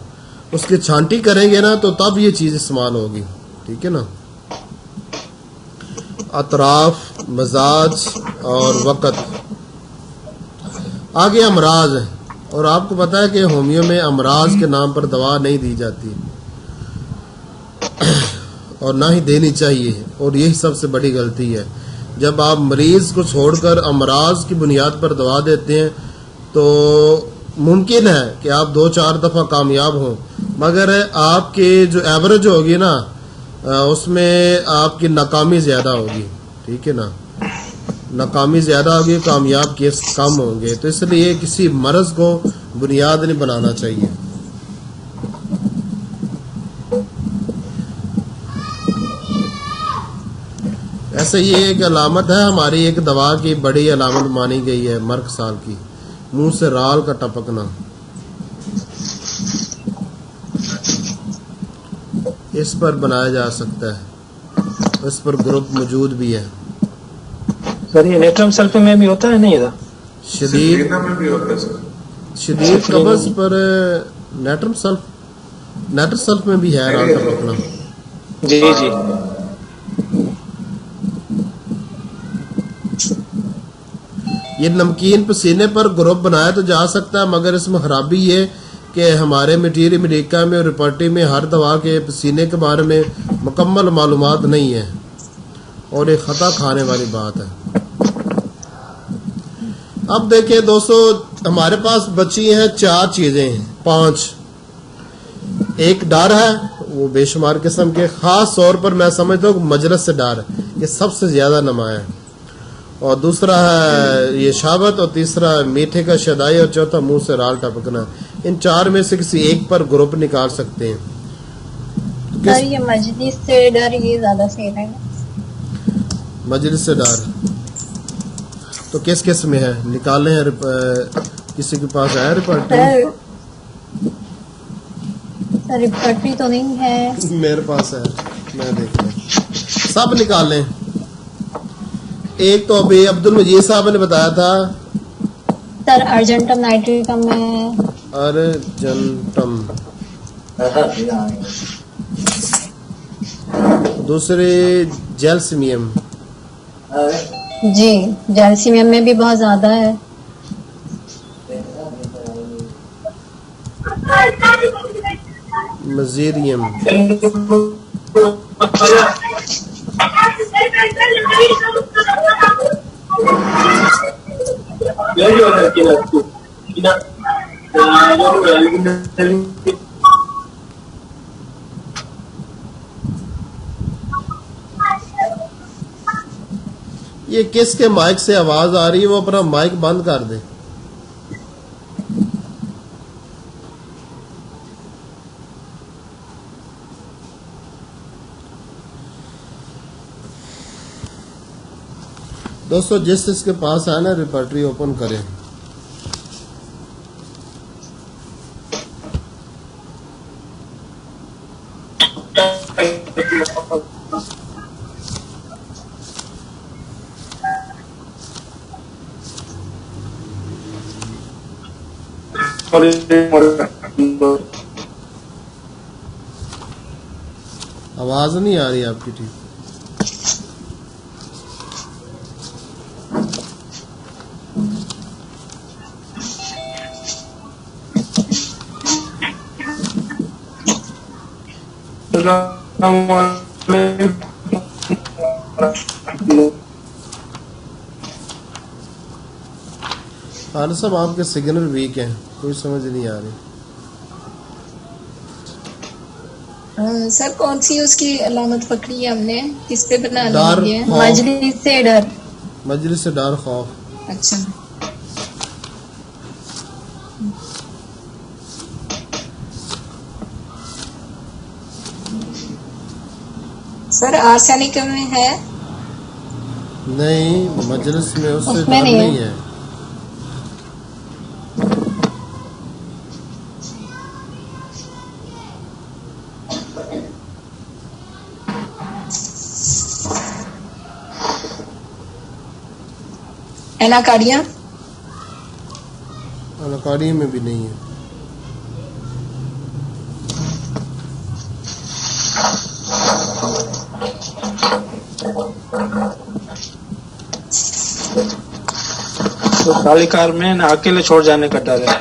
उसकी छांटी करेंगे ना, तो तब ये चीज इस्तेमाल होगी, ठीक है ना। अतराफ, मजाज और वक़्त। आगे अमराज है, और आपको पता है कि होमियो में अमराज के नाम पर दवा नहीं दी जाती और ना ही देनी चाहिए, और यही सबसे बड़ी गलती है। जब आप मरीज को छोड़कर अमराज की बुनियाद पर दवा देते हैं तो मुमकिन है कि आप 2-4 दफ़ा कामयाब हों, मगर आपकी जो एवरेज होगी ना, उसमें आपकी नाकामी ज़्यादा होगी, ठीक है ना। नाकामी ज़्यादा होगी, कामयाब केस कम होंगे, तो इसलिए किसी मर्ज को बुनियाद नहीं बनाना चाहिए। ऐसे ये एक अलामत है हमारी, एक दवा की बड़ी अलामत मानी गई है मर्क साल की, मुंह से राल का टपकना। इस पर बनाया जा सकता है, इस पर ग्रुप मौजूद भी है। सर ये नेट्रम सल्फे में भी होता है नहीं था? शदीद सिर्फ में भी होता है सर। शदीद कब्ज पर नेटर सल्फ में भी है राल टपकना। जी जी। ये नमकीन पसीने पर ग्रुप बनाया तो जा सकता है, मगर इसमें खराबी ये कि हमारे मटीरियल अमेरिका में और रिपोर्टी में हर दवा के पसीने के बारे में मुकम्मल मालूमात नहीं है, और ये खता खाने वाली बात है। अब देखिए दोस्तों, हमारे पास बची हैं 4 चीजें हैं, 5। एक डर है, वो बेशुमार किस्म के, खास तौर पर मैं समझता हूँ मजलिस से डर, ये सबसे ज्यादा नुमाया है। और दूसरा है ये शहावत, और तीसरा है मीठे का शदाई, और चौथा मुंह से राल टपकना। इन 4 में से किसी एक पर ग्रुप निकाल सकते हैं। सर ये मजलिस से डर ये ज्यादा सही रहेगा। मजलिस से डर तो किस किस में है, निकाले हैं? किसी के पास है रिपोर्ट? सर रिपोर्टरी तो नहीं है मेरे पास है, मैं देख रहा। सब निकालें। एक तो अभी अब्दुल मजीद साहब ने बताया था सर अर्जेंटम नाइट्रिकम में, अर्जेंटम, दूसरे जेल्सिमियम। जी जैल्सीमियम में भी बहुत ज्यादा है। मजीरियम, ये किसके माइक से आवाज आ रही है? वो अपना माइक बंद कर दे। दोस्तों जिस जिसके पास है ना रिपर्टरी ओपन करें। आवाज नहीं आ रही आपकी ठीक। खालिद साहब आपके सिग्नल वीक हैं, कोई समझ नहीं आ रही। सर कौन सी उसकी अलामत पकड़ी है हमने, किस पे बना डर, ली है? खौफ। मजलिस से डर। मजलिस से डर, खौफ। अच्छा सर आर्सेनिक में है? नहीं, मजलिस में उससे उसमें डर नहीं है। नहीं है। एनाकार्डिया? अनाकार्डिया में भी नहीं है। तो काली कार में ना अकेले छोड़ जाने का डर है।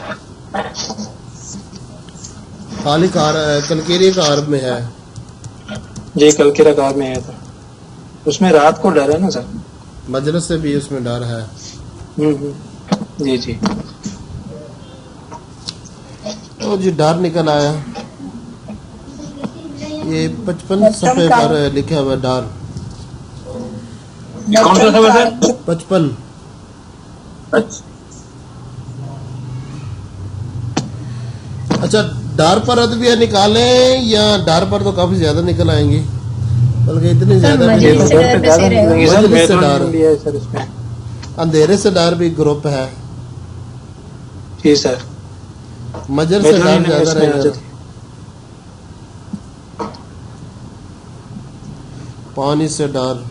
काली कार कलकेरी कार में है। जी कलकिरा कार में है, तो उसमें रात को डर है ना सर? मजलिस से भी उसमें डर है। जी जी। तो जी डर निकल आया। ये 55 सफ़े पर लिखा हुआ डर। कौन सा सवाल है? 55। अच्छा डर पर अदबिया निकाले या डर पर तो काफी ज्यादा निकल आएंगी, बल्कि इतनी ज्यादा भी मजलिस से नहीं। डर पे से रहेगा। मजलिस से डर, है सर इसमें। अंधेरे से डर भी ग्रुप है। जी सर। मजर से डर ज्यादा रहेगा। पानी से डर,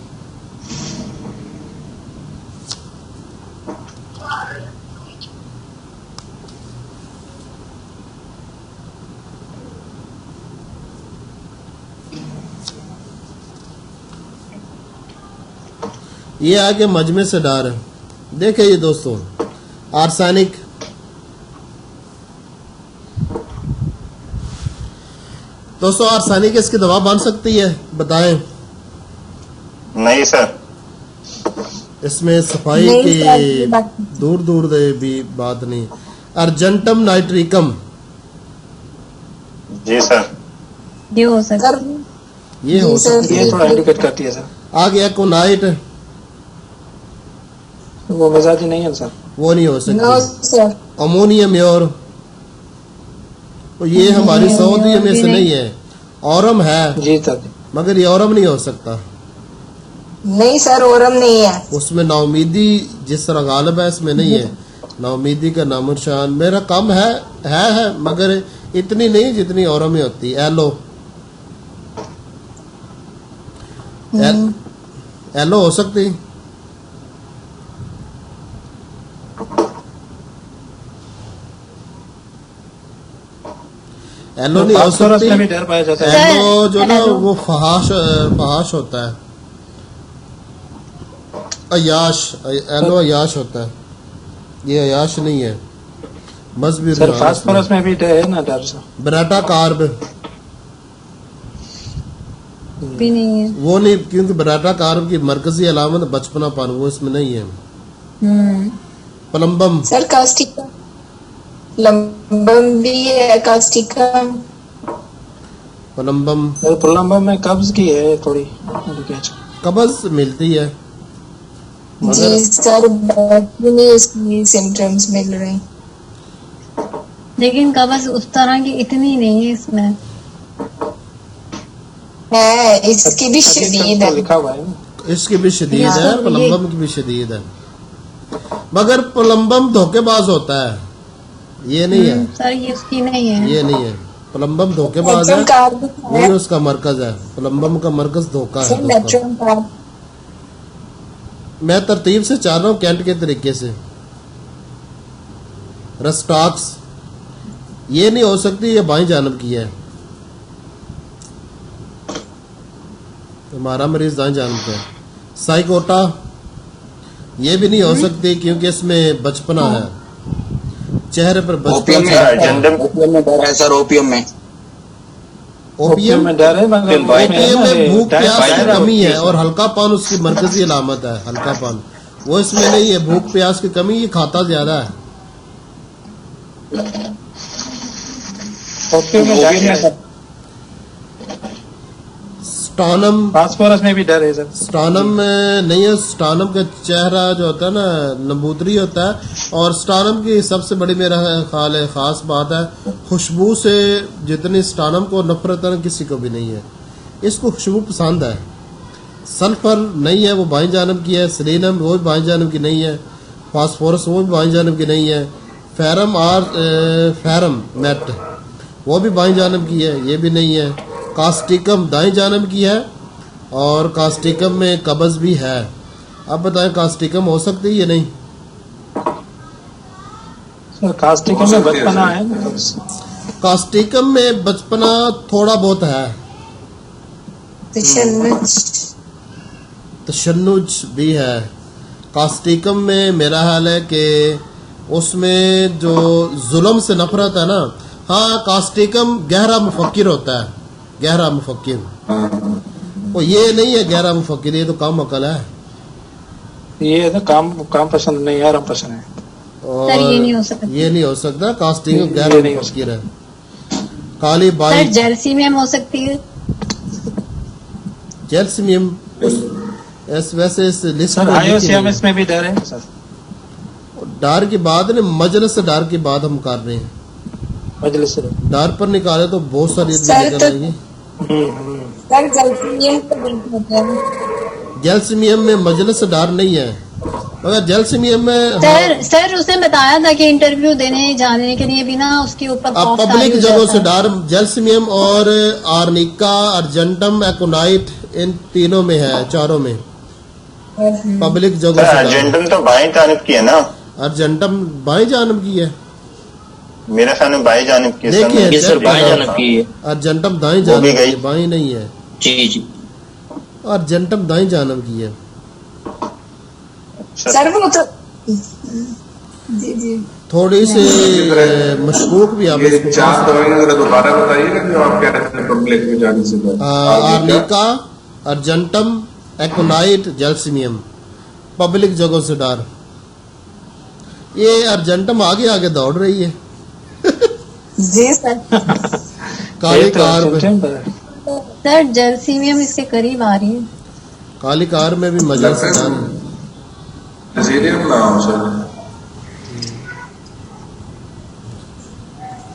ये आगे मजमे से डर है। देखे ये दोस्तों, आर्सेनिक, दोस्तों आर्सेनिक इसकी दवा बन सकती है? बताएं। नहीं सर। इसमें सफाई नहीं की सर, दूर दूर दे भी बात नहीं। अर्जेंटम नाइट्रिकम जी सर। ये हो सकता सर ये हो जी सर, सकती ये थोड़ा इंडिकेट करती है सर। आ गया कोनाइट, वो मिजाजी नहीं है सर। वो नहीं हो नो सकती। सर। अमोनियम और तो ये हमारी सऊदी में से नहीं है। औरम है जी सर। मगर ये औरम नहीं हो सकता। नहीं सर, ओरम नहीं है। उसमें नाउमीदी जिस तरह गालिब है इसमें नहीं है। नाउमीदी का नामुशान मेरा कम है मगर इतनी नहीं जितनी औरों में होती। एलो हो सकती। एलो नहीं हो फास्फोरस सकती। में भी डर पाया जाता है। एलो जो ना वो फहाश होता है। अयाश, एलो अयाश होता है, ये अयाश नहीं है। मजबूर सर फास्फोरस में भी है ना डर सर। ब्राटा कार्ब भी नहीं है। वो नहीं, क्योंकि ब्राटा कार्ब की मरकजी अलामत बचपनापन, वो इसमें नहीं है। प्लम्बम सर कास्टिका, लंबम भी है कास्टिका। प्लम्बम सर प्लम्बम में कब्ज की है थोड़ी कब्ज मिलती है जी सर, बाकी नहीं इसकी सिम्टम्स मिल रहे हैं। लेकिन कब्ज उस तरह की इतनी नहीं है इसमें। है इसकी भी शदीद है। लिखा हुआ है ना। इसकी भी शदीद यहाँ है, तो प्लम्बम की भी शदीद है। मगर प्लम्बम धोखेबाज होता है, ये नहीं है। सर ये उसकी नहीं है। ये नहीं है, प्लम्बम धोखेबाज है, नेट्रम कार्ब वही उसका मरकज है। प्लम्बम का मरकज धोखा सर, है। Natrum carb. मैं तरतीब से चाह रहा हूँ कैंट के तरीके से। रस्टॉक्स ये नहीं हो सकती, ये बाईं जानब की है। हमारा मरीज दाएं जानब का है। साइकोटा ये भी नहीं हो सकती क्योंकि इसमें बचपना है, चेहरे पर ओपियम बचपना में छलकता है। ओपियम में डर है सर, ओपियम में। ओपियम में डर है मगर ओपियम में भूख डाइट प्यास की वगैरह कमी होती है और हल्कापन उसकी मरकजी अलामत है। हल्कापन वो इसमें नहीं है। भूख प्यास की कमी, ये खाता ज्यादा है। ओपियम में डर है सर। स्टानम, फास्फोरस में भी डर है सर। स्टानम में नहीं है। स्टानम का चेहरा जो होता है ना नबूतरी होता है। और स्टानम की सबसे बड़ी मेरा ख्याल है खास बात है, खुशबू से जितनी स्टानम को नफरत है किसी को भी नहीं है। इसको खुशबू पसंद है। सल्फर नहीं है, वो बाईं जानब की है। सेलेनियम वो भी बाईं जानब की नहीं है। फास्फोरस वो भी बाईं जानब की नहीं है। फेरम मेट वो भी बाईं जानब की है, ये भी नहीं है। कास्टिकम दाएं जानब की है और कास्टिकम में कब्ज भी है। अब बताएं कास्टिकम हो सकती है या नहीं? सर कास्टिकम में बचपना है ना। कास्टिकम में बचपना थोड़ा बहुत है। तशन्नुज भी है। कास्टिकम में मेरा हाल है कि उसमें जो जुल्म से नफरत है ना। हाँ, कास्टिकम गहरा मुफक्किर होता है, गहरा मुफक्किर। वो ये नहीं है गहरा मुफक्किर, ये तो काम अकल है। ये तो काम पसंद नहीं, आराम पसंद है। और सर ये नहीं हो सकता। ये नहीं हो सकता। कास्टिकम ये गहरा नहीं हो मुफक्किर है। काली सर बाई जैल्सीमियम हो सकती है। जेल्सिमियम वैसे इस लिस्ट सर में लिखी नहीं आईओसीएमएस है। में भी डर है सर। डार की बात नहीं, मजलिस से डार की बात हम कर रहे हैं। मजलिस से डार पर निकाले तो बहुत सारी सर, निकल तो- आएगी। सर जल्दी तो बिल्कुल होता है। जेल्सिमियम में मजलिस से डार नहीं है, मगर जेल्सिमियम में सर उसने बताया था कि इंटरव्यू देने जाने के लिए भी ना उसके ऊपर अब कॉस्ट पब्लिक आ जगहों जाता से है। डार जेल्सिमियम और आर्निका, अर्जेंटम, एकोनाइट इन तीनों में है, चारों में पब्लिक जगहों सर से डार। अर्जेंटम तो बाईं जानब की है ना। अर्जेंटम बाईं जानब की है। मेरे ख्याल में बाईं जानब की है सर। देखिए ये सर check बाएं करो। जानब की है। अर्जेंटम दाईं वो जानब भी की गई। है, बाईं नहीं है। जी जी। अर्जेंटम दाईं जानब की है। सर वो तो जी जी थोड़ी सी मशकूक भी आप ये इसको कह चार सकते दवाइयां जरा दोबारा बताइएगा जो आप कह रहे थे पब्लिक में जाने से पहले। आगे क्या? आर्निका, अर्जेंटम, एकोनाइट, जेल्सिमियम पब्लिक जगहों से डार। ये अर्जेंटम आगे आगे दौड़ रही है जी सर। काली कार में। सर जर्सी में हम इसके करीब आ रही है। काली कार में भी मजा से जा रही है। नजीरियन नाम सर।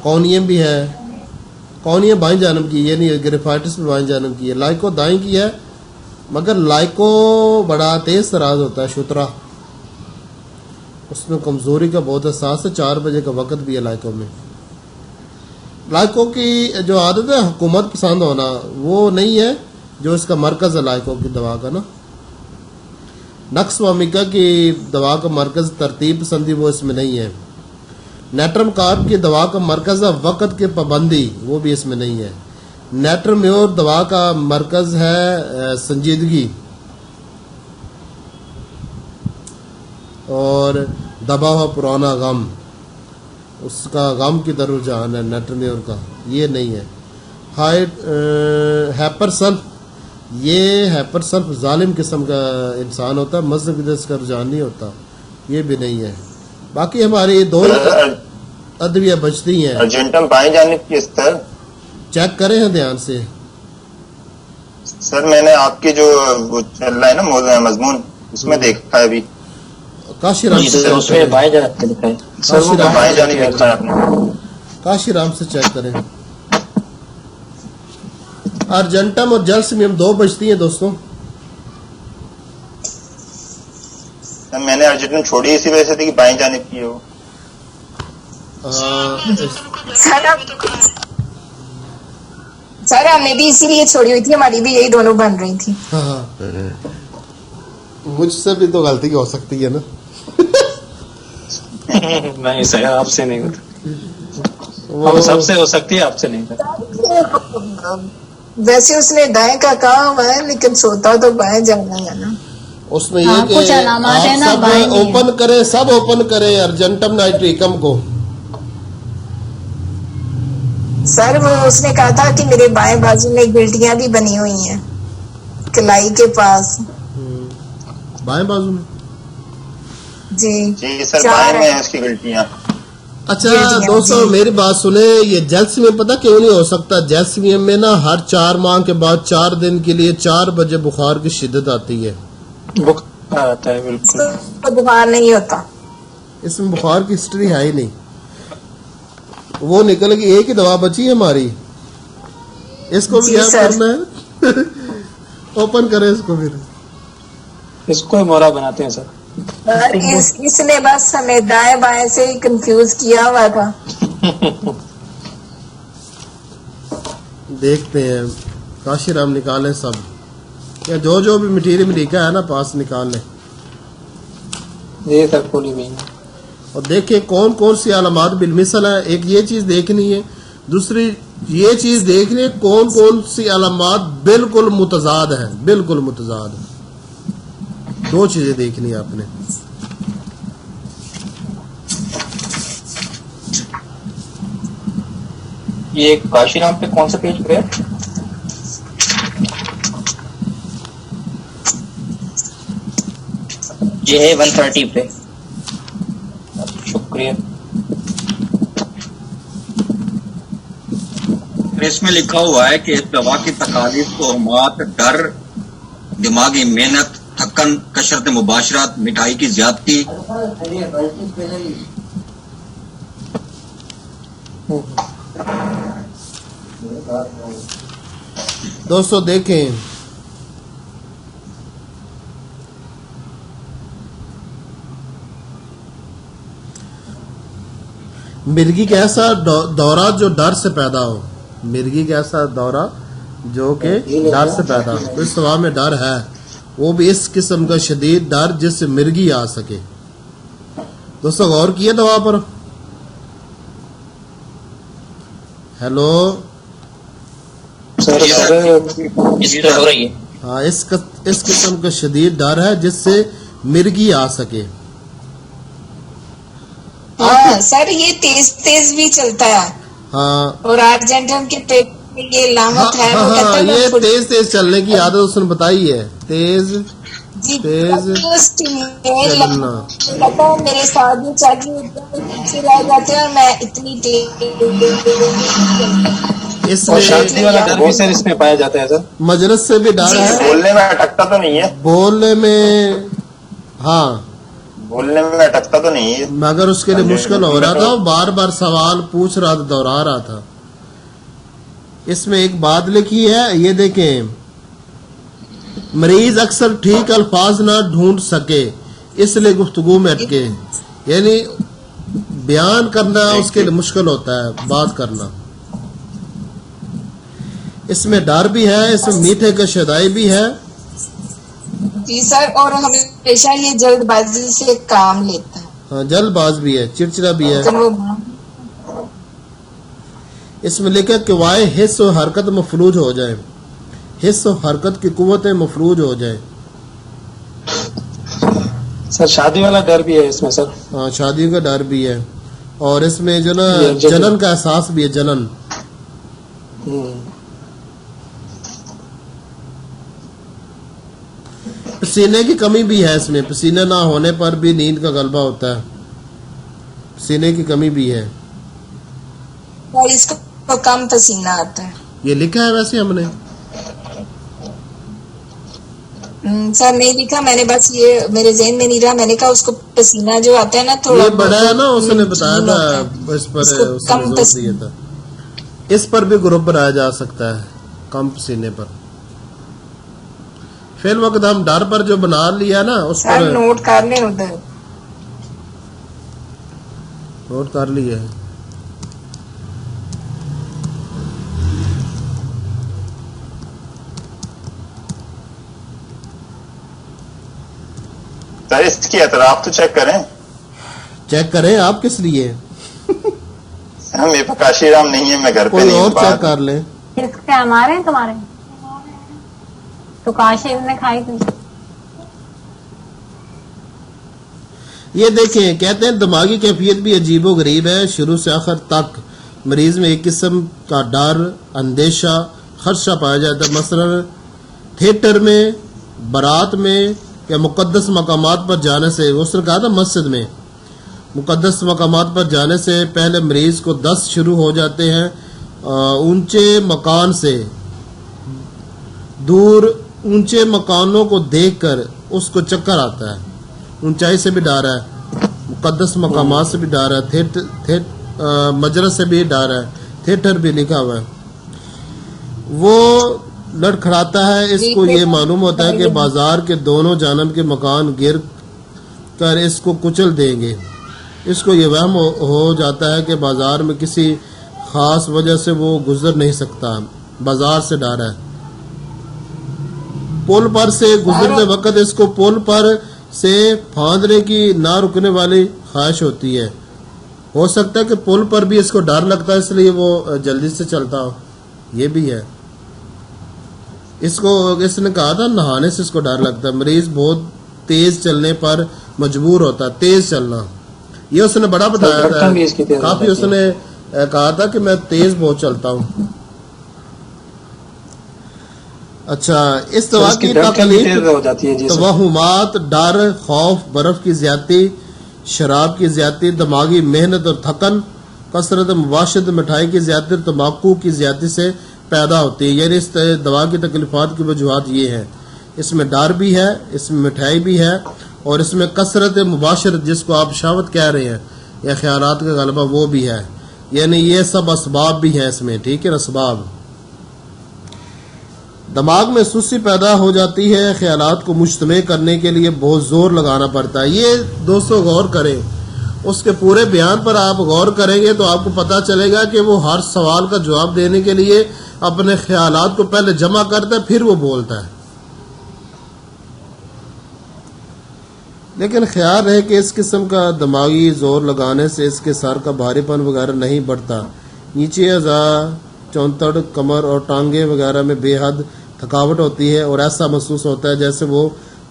कौनियम भी है। कौनियम बाएं जानब की, ये नहीं ग्रेफाइटिस भी बाएं जानब की है। लाइको दाएं की है, मगर लाइको बड़ा तेज तराज होता है, शुतरा, उसमें कमजोरी का बहुत एहसास है। 4 बजे का वक्त भी है लाइको में। लाइको की जो आदत है हुकूमत पसंद होना, वो नहीं है जो इसका मरकज है लाइको की दवा का ना। नक्स वामिका की दवा का मरकज तरतीब पसंदी, वो इसमें नहीं है। नेट्रम कार्ब की दवा का मरकज है वक़्त की पाबंदी, वो भी इसमें नहीं है। नेट्रम्योर दवा का मरकज है संजीदगी और दबा हुआ पुराना गम, उसका गम की तरफ रुझान है नेट्रम्योर का, ये नहीं है। हैपर सल्फ, ये हैपर सल्फ जालिम किस्म का इंसान होता है, मजहब की तरफ इसका रुझान नहीं होता, ये भी नहीं है। बाकी हमारी 2 अदविया बचती हैं। अर्जेंटम बाएं जानिब की स्तर चेक करें हैं ध्यान से। सर मैंने आपके जो वो चल रहा है ना मजमून, उसमें देखा है अभी। काशीराम से उसमें बाएं जानिब पे लिखा है सर, वो बाएं जानिब लिखा है आपने। काशीराम से चेक करें। अर्जेंटम और जल्समियम 2 बचती हैं दोस्तों। सर मैंने अर्जेंटम छोड़ी इसी वजह से थी कि बाएं जानिब की है वो। सर हमने भी इसीलिए छोड़ी हुई थी, हमारी भी यही दोनों बन रही थी। हाँ, मुझसे भी तो गलती हो सकती है ना। नहीं सर, आपसे नहीं होता। हम सबसे हो सकती है, आपसे नहीं होता। वैसे उसने दाएं का कहा हुआ है, लेकिन सोता तो बाएं जाना है ना। उसमें ये कि कुछ अलामत है ना, आप बाएं सब नहीं है। ओपन करें, सब ओपन करें अर्जेंटम नाइट्रिकम को। सर वो उसने कहा था कि मेरे बाएं बाजू में गिल्टियां भी बनी हुई हैं कलाई के पास। बाएं बाजू में जी सर, 4 बाएं में है उसकी गिल्टियां। अच्छा गिल्टियां, दोस्तों जी। मेरी बात सुने, ये जैल्सियम पता क्यों नहीं हो सकता? जैल्सियम में ना हर 4 माह के बाद 4 दिन के लिए 4 बजे बुखार की शिद्दत आती है। बुखार आता है, बिल्कुल। तो बुखार नहीं होता। इसमें बुखार की हिस्ट्री है ही नहीं। वो निकल गई, एक ही दवा बची है हमारी, इसको भी जी याद सर। करना है। ओपन करें इसको, फिर इसको मोरा बनाते हैं सर। इसने बस हमें दाएं बाएं से ही कंफ्यूज किया हुआ था। देखते हैं काशीराम निकालें सब, या जो जो भी मटीरियल लिखा है ना पास निकाल लें। ये सर खोली हुई है। और देखिए कौन कौन सी अलामात बिलमिसल है। एक ये चीज देखनी है, दूसरी ये चीज देखनी है कौन कौन सी अलामात बिल्कुल मुतजाद है, बिल्कुल मुतजाद। 2 चीजें देखनी है आपने। ये काशीराम पे कौन सा पेज पे है? ये है 130 पे। शुक्रिया। इसमें लिखा हुआ है कि दवा की तकालीफ को तोहमात, डर, दिमागी मेहनत, थकन, कसरत मुबाशरत, मिठाई की ज्यादती, दोस्तों देखें मिर्गी का ऐसा दौरा जो डर से पैदा हो, मिर्गी का ऐसा दौरा जो कि डर से पैदा हो। तो इस दवा में डर है, वो भी इस किस्म का शदीद डर जिससे मिर्गी आ सके। दोस्तों गौर किए दवा पर। हेलो सर इससे हो रही है। हाँ, इस किस्म का शदीद डर है जिससे मिर्गी आ सके। हाँ सर, ये तेज तेज भी चलता है। हाँ और अर्जेंटम के पेट में ये लामत है। वो कहता हाँ, है ये मैं तेज तेज चलने की आदत उसने बताई है। तेज जी तेज चलना। पता है मेरे साथ भी चाहिए पीछे रह जाते हैं और मैं इतनी और इसमें शादी वाला डर भी सर इसमें पाया जाता है सर। मजलिस से भी डर है, बोलने में अटकता तो नहीं है, बोलने में, हाँ बोलने में अटकता तो नहीं है, मगर उसके लिए मुश्किल हो रहा था, बार बार सवाल पूछ रहा था, दोहरा रहा था। इसमें एक बात लिखी है, ये देखें, मरीज अक्सर ठीक अल्फाज ना ढूंढ सके इसलिए गुफ्तगू में अटके, यानी बयान करना उसके लिए मुश्किल होता है, बात करना। इसमें डर भी है, इसमें मीठे का शदाई भी है। जी सर, और हमेशा ये जल्दबाजी से काम लेता है। हाँ, जल्दबाज भी है, चिड़चिड़ा भी है। इसमें लिखा कि वाय हिस्स और हरकत मफलूज हो जाए, हिस्स और हरकत की कुव्वतें मफलूज हो जाए। सर शादी वाला डर भी है इसमें सर। हाँ, शादी का डर भी है, और इसमें जो ना जलन का एहसास भी है, जलन। पसीने की कमी भी है इसमें, पसीने ना होने पर भी नींद का गलबा होता है, पसीने की कमी भी है। और इसको कम पसीना आता है, ये लिखा है वैसे हमने। सर नहीं लिखा मैंने, बस ये मेरे जहन में नहीं रहा। मैंने कहा उसको पसीना जो आता है ना थोड़ा, ये बड़ा है ना, उसने बताया था, इस पर कम जोर दिया था। इस पर भी ग्रुप बनाया जा सकता है, कम पसीने पर। फिर वक्त हम डर पर जो बना लिया ना, उस पर नोट कर ले, उधर नोट कर लिया है। सर इसकी एतराफ तो चेक करें। चेक करें आप, किस लिए? हम मेरे पास काशीराम नहीं है, मैं घर पे कोई नहीं और हूँ। चेक कर ले। किसके? हमारे हैं तुम्हारे? तो काशी ने खाई थी। ये देखें, कहते हैं दिमागी कैफियत भी अजीबो गरीब है, शुरू से आखिर तक मरीज में एक किस्म का डर, अंदेशा, खदशा पाया जाता है। मसलन थिएटर में, बारात में या मुकद्दस मकामात पर जाने से, उसने कहा था मस्जिद में मुकद्दस मकामात पर जाने से पहले मरीज को दस्त शुरू हो जाते हैं। ऊंचे मकान से दूर ऊंचे मकानों को देखकर उसको चक्कर आता है, ऊंचाई से भी डर है, मुकद्दस मकामात से भी डर है, मजरस से भी डर है, थिएटर भी लिखा हुआ है। वो लड़खड़ाता है, इसको ये मालूम होता है कि बाजार के दोनों जानब के मकान गिर कर इसको कुचल देंगे। इसको ये वहम हो जाता है कि बाजार में किसी खास वजह से वो गुजर नहीं सकता, बाजार से डर है। पुल पर से गुजरते वक्त इसको पुल पर से फांदने की ना रुकने वाली ख्वाहिश होती है। हो सकता है कि पुल पर भी इसको डर लगता है, इसलिए वो जल्दी से चलता हो, ये भी है। इसको इसने कहा था नहाने से इसको डर लगता है। मरीज बहुत तेज चलने पर मजबूर होता है, तेज चलना, ये उसने बड़ा बताया था, काफी उसने कहा था कि मैं तेज बहुत चलता हूँ। अच्छा, इस दवा की तकलीफ तवहुमात, डर, खौफ, बर्फ की ज्यादती, शराब की ज्यादती, दिमागी मेहनत और थकन, कसरत मुबाशरत, मिठाई की ज्यादती, तम्बाकू की ज्यादती से पैदा होती है। यानी इस दवा की तकलीफात की वजूहत ये है, इसमें डर भी है, इसमें मिठाई भी है, और इसमें कसरत मुबाशरत, जिसको आप शहवत कह रहे हैं, या ख्यालात का गलबा, वो भी है। यानी ये सब असबाब भी हैं इसमें, ठीक है, असबाब। दिमाग में सुस्ती पैदा हो जाती है, ख्यालात को मुश्तमे करने के लिए बहुत जोर लगाना पड़ता है। ये दोस्तों गौर करें, उसके पूरे बयान पर आप गौर करेंगे तो आपको पता चलेगा कि वो हर सवाल का जवाब देने के लिए अपने ख्यालात को पहले जमा करता है, फिर वो बोलता है। लेकिन ख्याल रहे कि इस किस्म का दिमागी जोर लगाने से इसके सर का भारीपन वगैरह नहीं बढ़ता। नीचे अज़ा, चौंतड़, कमर और टांगे वगैरह में बेहद थकावट होती है और ऐसा महसूस होता है जैसे वो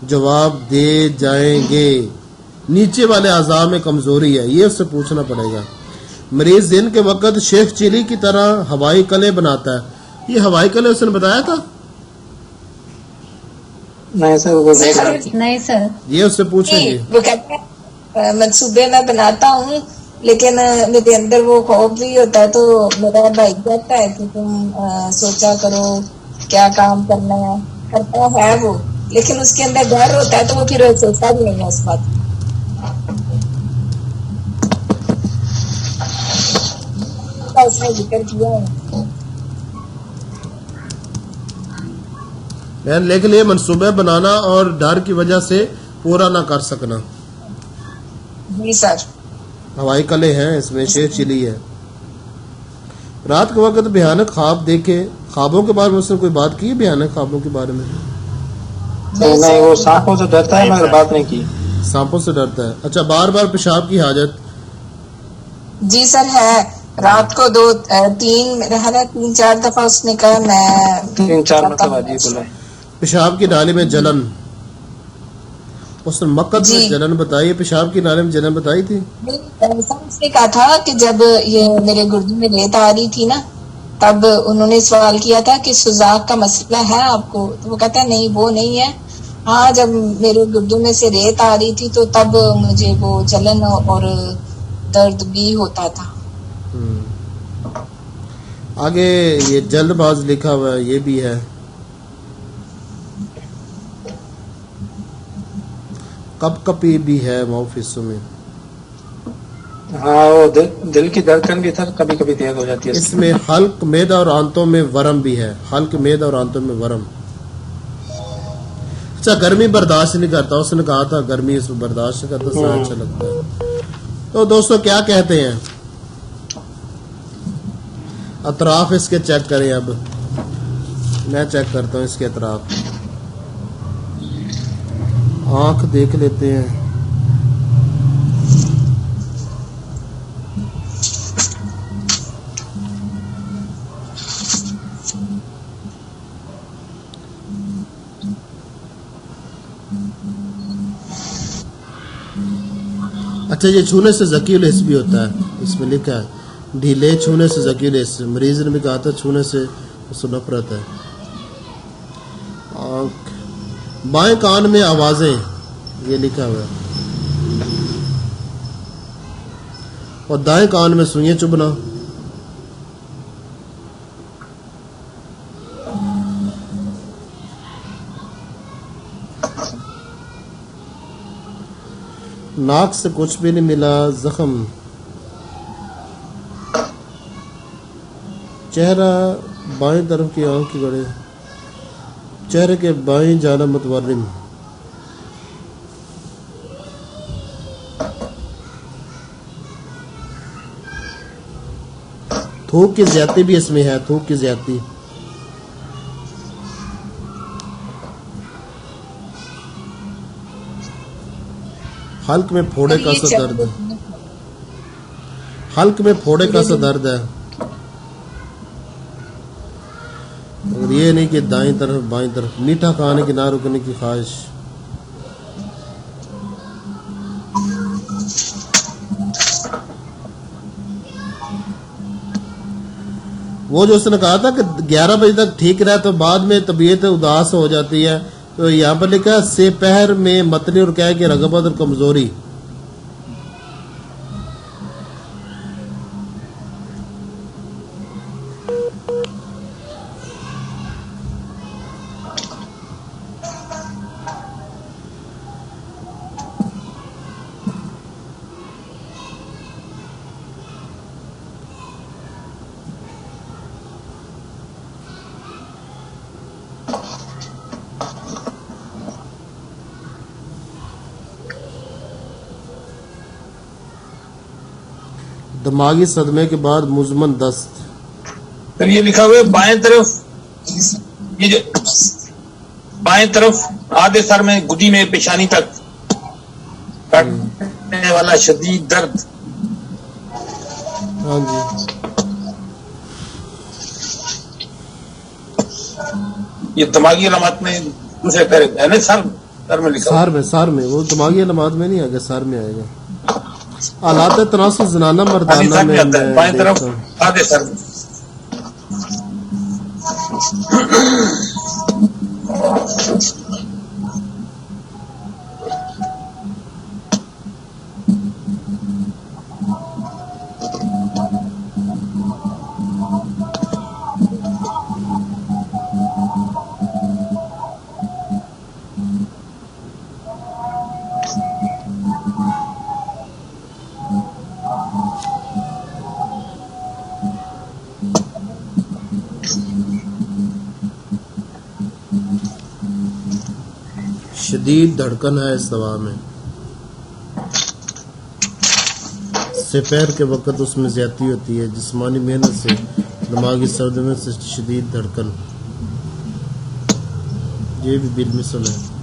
जवाब दे जाएंगे। नीचे वाले अज़ा में कमजोरी है, ये उससे पूछना पड़ेगा। मरीज दिन के वक्त शेख चिली की तरह हवाई कले बनाता है। ये हवाई कले उसने बताया था, नहीं सर वो देख रहा है। नहीं सर। ये उससे पूछेंगे। वो कहते हैं मंसूबे मैं बनाता हूँ, लेकिन मेरे अंदर वो खौफ भी होता है, तो मेरा भाई कहता है कि तुम सोचा करो क्या काम करना है, करता है वो, लेकिन उसके अंदर डर होता है, तो वो फिर सोचता भी नहीं है उस बात का। उसने जिक्र किया है। लेकिन ये मनसूबे बनाना और डर की वजह से पूरा ना कर सकना। जी सर। हवाई कले हैं इसमें, शेर चिली है। रात के वक्त भयानक ख्वाब देखे, ख्वाबों के बारे में उसने कोई बात की है? भयानक ख्वाबों के बारे में नहीं, वो सांपों से डरता है मगर बात नहीं की। सांपों से डरता है। अच्छा, बार बार पेशाब की हाजत? जी सर है। रात को 3-4 दफा उसने कहा मैं 3-4 मतलब जी बोला। पेशाब की नाली में जलन, उसने मक्कत में जलन बताई, पेशाब की नाली में जलन बताई थी। उसने कहा था कि जब ये मेरे गुर्दे में रेत आ रही थी ना, तब उन्होंने सवाल किया था कि सुजाक का मसला है आपको, तो वो कहता है नहीं वो नहीं है। हाँ, जब मेरे गुर्दों में से रेत आ रही थी तो तब मुझे वो जलन और दर्द भी होता था। आगे ये जल्दबाज लिखा हुआ है, ये भी है। कपकपी भी है माउफिसों में। हाँ, वो दिल की धड़कन भी सर कभी कभी तेज हो जाती है। इसमें हल्क मेदा और आंतों में वरम भी है। हल्क मेदा और आंतों में वरम। अच्छा, गर्मी बर्दाश्त नहीं करता, उसने कहा था गर्मी इसमें बर्दाश्त नहीं करता, उससे अच्छा लगता है। तो दोस्तों क्या कहते हैं, अतराफ इसके चेक करें। अब मैं चेक करता हूँ इसके अतराफ। आंख देख लेते हैं। अच्छा, ये छूने से ज़कील हिस्स भी होता है, इसमें लिखा है ढीले छूने से ज़कील हिस्स। मरीज ने भी कहा था छूने से उसको नफरत है। बाएं कान में आवाजें, ये लिखा हुआ है। और दाएं कान में सुइयां चुभना। नाक से कुछ भी नहीं मिला, जख्म। चेहरा बाएं तरफ की आंख की गड़े, चेहरे के बाएं जाना मुतवर्रिम। थूक की ज्यादती भी इसमें है, थूक की ज्यादती। हल्क में फोड़े का सा दर्द है। हल्क में फोड़े का सा दर्द है। और ये नहीं कि दाईं तरफ बाईं तरफ। मीठा खाने की ना रुकने की ख्वाहिश। वो जो उसने कहा था कि 11 बजे तक ठीक रहा तो बाद में तबीयत उदास हो जाती है, तो यहाँ पर लिखा है सेपहर में मतली और क्या है कि रगबत और कमजोरी। दिमागी सदमे के बाद मुजमन दस्त। फिर ये लिखा हुआ है बाएं तरफ, ये जो बाएं तरफ आधे सर में गुदी में पेशानी तक काटने वाला शदीद दर्द। हाँ जी, ये दिमागी अलामत में दूसरे तरह है ना, सर में लिखा। सार में वो दिमागी अलामत में नहीं आएगा, सार में आएगा। हालात तनासुब ज़नाना मर्दाना में आता है, बाएं तरफ आधे सर में। शदीद धड़कन है इस दवा में, दोपहर के वक्त उसमें ज्यादती होती है, जिस्मानी मेहनत से, दिमागी सरदमी से शदीद धड़कन, ये भी बिलमिसल है।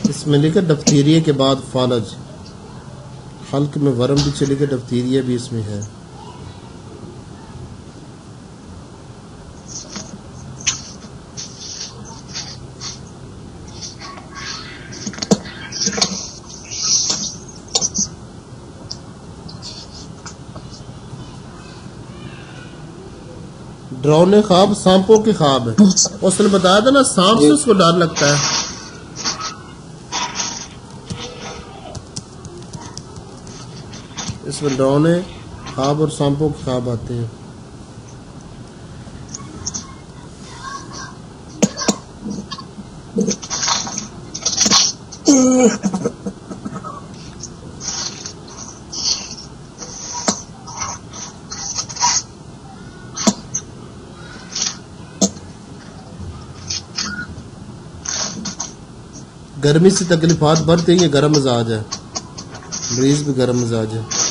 इसमें लिखा डिप्थीरिया के बाद फालज, हल्क में वर्म भी चले गए, डिप्थीरिया भी इसमें है। डरावने ख्वाब सांपों के ख्वाब है। उसने बताया था ना सांप से उसको डर लगता है। इसमें डरावने ख्वाब और सांपों के ख्वाब आते हैं। गर्मी से तकलीफात बढ़ते हैं, गर्म मिजाज है, मरीज भी गर्म मिजाज है।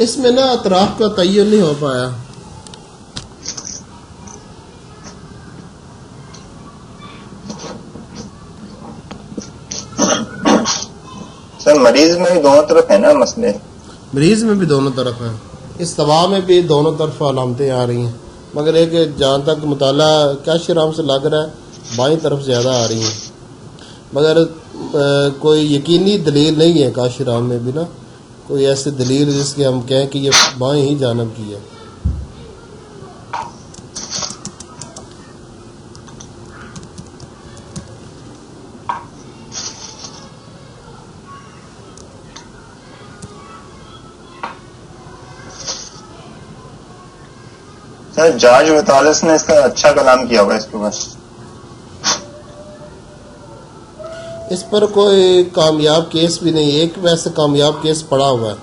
इसमें ना अतराफ का तय्युन नहीं हो पाया। सर मरीज में भी दोनों तरफ है ना मसले? मरीज में भी दोनों तरफ है, इस दवा में भी दोनों तरफ अलामतें आ रही हैं, मगर एक जहाँ तक मुताला काशिराम से लग रहा है बाईं तरफ ज़्यादा आ रही हैं, मगर कोई यकीनी दलील नहीं है काशिराम में भी ना, कोई ऐसी दलील जिसके हम कहें कि ये बाएं ही जानब की है। सर जॉर्ज वतालिस ने इसका अच्छा कलाम किया हुआ है इसके ऊपर। इस पर कोई कामयाब केस भी नहीं, एक वैसे कामयाब केस पड़ा हुआ है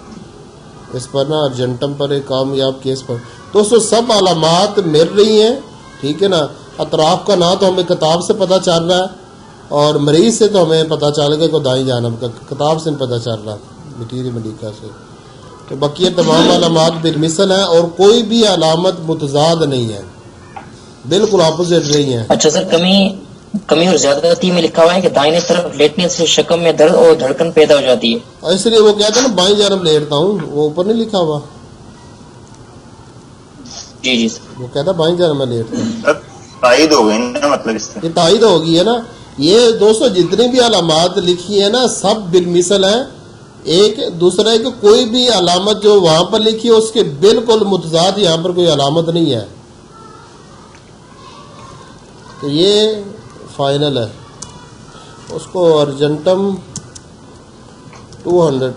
इस पर ना, अर्जेंटम पर एक कामयाब केस पर। दोस्तों सब अलामात मिल रही हैं, ठीक है ना। अतराफ का ना तो हमें किताब से पता चल रहा है, और मरीज से तो हमें पता चल गया को दाई जानब का, किताब से नहीं पता चल रहा, मटीरियल मलिका से। तो बाकी तमाम अलामात बिलमिसल हैं और कोई भी अलामत मुतजाद नहीं है, बिल्कुल अपोजिट रही है। अच्छा सर, कमी और ज्यादती में लिखा हुआ है कि दाहिने तरफ लेटने से शकम में दर्द और धड़कन पैदा हो जाती है, इसलिए वो कहता है ना बाईं जानब लेटता हूँ, वो ऊपर नहीं लिखा हुआ। जी जी वो कहता बाईं जानब में लेटता हूँ। तायद हो गई ना, मतलब इससे ये तायद होगी है ना। ये दोस्तों जितनी भी अलामत लिखी है ना सब बिलमिसल है, एक दूसरा है कि कोई भी अलामत जो वहां पर लिखी है उसके बिल्कुल मुतजाद यहाँ पर कोई अलामत नहीं है। तो ये फाइनल है, उसको अर्जेंटम 200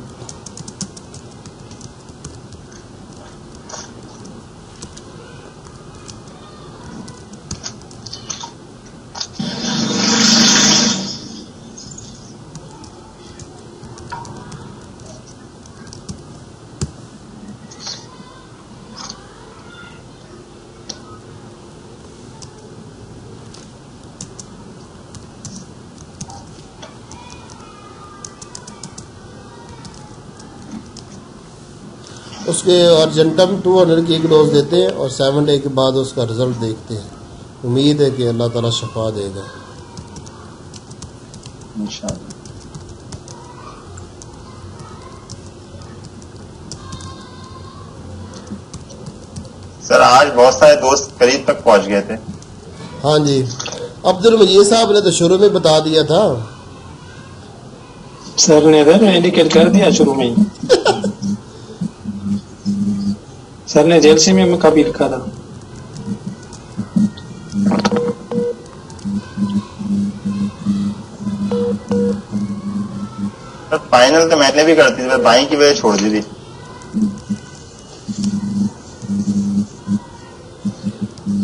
उसके अर्जेंटम 200 की एक डोज देते हैं और 7 डे के बाद उसका रिजल्ट देखते हैं। उम्मीद है कि अल्लाह ताला शफा देगा। इंशाअल्लाह। सर आज बहुत सारे दोस्त करीब तक पहुंच गए थे। हाँ जी, अब्दुल मजीद साहब ने तो शुरू में बता दिया था। सर ने इधर इंडिकेट कर दिया शुरू में ही। सर ने जेलसी में का भी लिखा था। सर फाइनल तो मैंने भी कर दी थी, भाई की वजह छोड़ दी थी।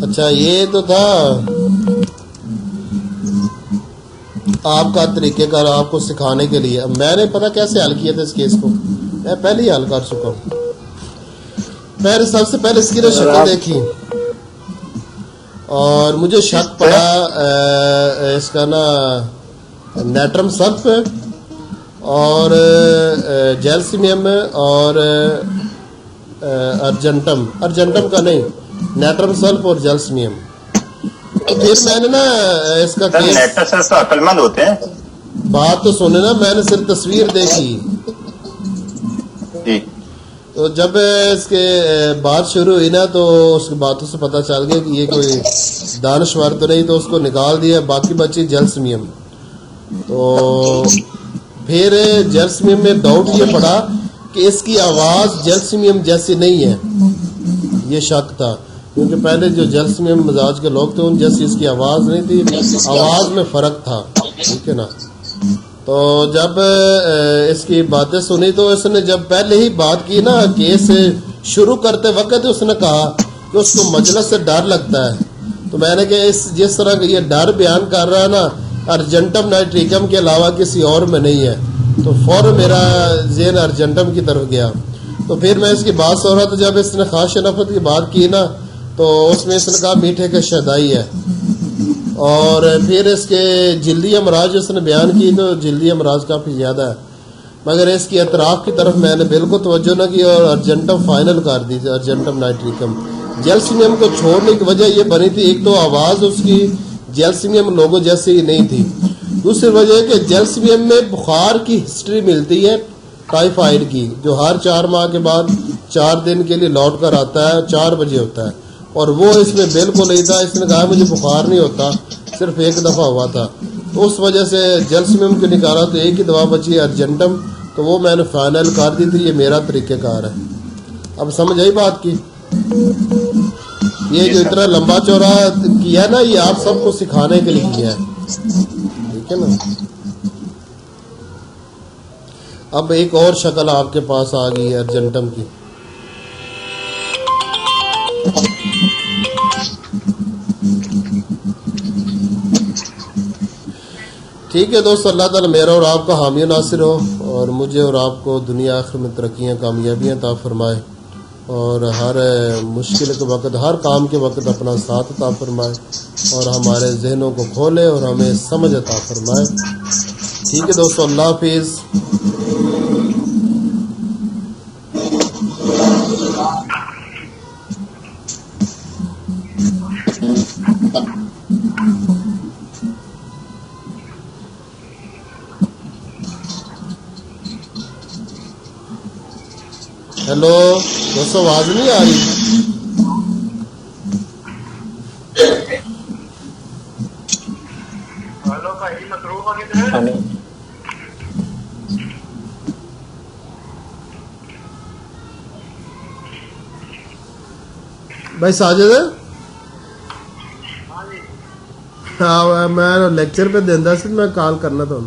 अच्छा, ये तो था आपका तरीकेकार आपको सिखाने के लिए। अब मैंने पता कैसे हल किया था इस केस को, मैं पहले ही हल कर चुका हूँ। मैंने सबसे पहले इसकी ना शक्ल देखी और मुझे शक पड़ा इसका ना नेट्रम सल्फ और जेल्सिमियम और अर्जेंटम का नहीं, नेट्रम सल्फ और जेल्सिमियम। तो फिर मैंने ना इसका सर नेट्रम अक्लमंद होते हैं। बात तो सुने ना, मैंने सिर्फ तस्वीर देखी। जी। तो जब इसके बात शुरू हुई ना तो उसकी बातों से पता चल गया कि ये कोई दानश्वर तो नहीं, तो उसको निकाल दिया। बाकी बची जेल्सिमियम। तो फिर जेल्सिमियम में डाउट ये पड़ा कि इसकी आवाज़ जेल्सिमियम जैसी नहीं है, ये शक था। क्योंकि पहले जो जेल्सिमियम मिजाज के लोग थे उन जैसी इसकी आवाज़ नहीं थी, आवाज़ में फ़र्क था। ठीक है ना। तो जब इसकी बातें सुनी तो इसने जब पहले ही बात की ना केस शुरू करते वक्त उसने कहा कि उसको मजलिस से डर लगता है। तो मैंने कहा इस जिस तरह ये डर बयान कर रहा है ना अर्जेंटम नाइट्रिकम के अलावा किसी और में नहीं है। तो फौरन मेरा ज़हन अर्जेंटम की तरफ गया। तो फिर मैं इसकी बात सुन रहा था, जब इसने खाश नफरत की बात की ना तो उसमें इसने कहा मीठे के शदाई है। और फिर इसके जल्दी अमराज उसने बयान की तो जल्दी अमराज काफ़ी ज़्यादा है, मगर इसकी अतराफ़ की तरफ मैंने बिल्कुल तवज्जो न की और अर्जेंटम फाइनल कर दी थी, अर्जेंटम नाइट्रिकम। जेल्सिमियम को छोड़ने की वजह यह बनी थी, एक तो आवाज़ उसकी जेल्सिमियम लोगों जैसी ही नहीं थी, दूसरी वजह कि जेल्सिमियम में बुखार की हिस्ट्री मिलती है टाइफाइड की, जो हर 4 माह के बाद 4 दिन के लिए लौट कर आता है, 4 बजे होता है, और वो इसमें बिल्कुल नहीं था। इसने कहा मुझे बुखार नहीं होता, सिर्फ एक दफ़ा हुआ था। तो उस वजह से जेल्सिमियम को निकाला तो एक ही दवा बची अर्जेंटम, तो वो मैंने फाइनल कर दी थी। ये मेरा तरीक़ेकार है। अब समझ आई बात की। ये जो इतना लंबा चौड़ा किया ना, ये आप सबको सिखाने के लिए किया है। ठीक है ना। अब एक और शक्ल आपके पास आ गई है अर्जेंटम की। ठीक है दोस्तों, अल्लाह ताला मेरा और आपका हामी नासिर हो और मुझे और आपको दुनिया आखिर में तरक्कियाँ कामयाबियाँ अता फरमाए और हर मुश्किल के वक्त, हर काम के वक्त अपना साथ अता फरमाए और हमारे जहनों को खोले और हमें समझ अता फरमाए। ठीक है दोस्तों, अल्लाह हाफिज़। हेलो दोस्तों, आवाज नहीं आ रही? हेलो भाई, मसरूफ किधर है? भाई साजिद है? हाँ, मैं लेक्चर पे देंदा सी, मैं कॉल करना था।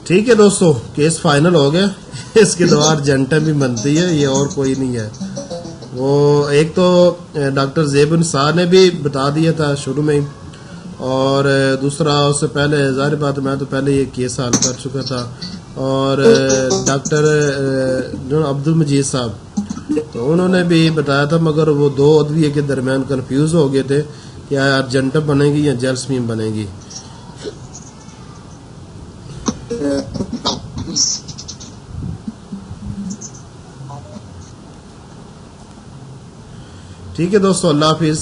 ठीक है दोस्तों, केस फाइनल हो गया। इसके द्वारा अर्जेंटा भी बनती है, ये और कोई नहीं है। वो एक तो डॉक्टर ज़ेब निसार ने भी बता दिया था शुरू में ही, और दूसरा उससे पहले ज़ाहिर बात मैं तो पहले ये केस हल कर चुका था, और डॉक्टर जो अब्दुल मजीद साहब तो उन्होंने भी बताया था, मगर वो दो अदविये के दरमियान कंफ्यूज हो गए थे कि अर्जेंटा बनेगी या जेलस्मीन बनेगी। ठीक है दोस्तों, अल्लाह हाफिज।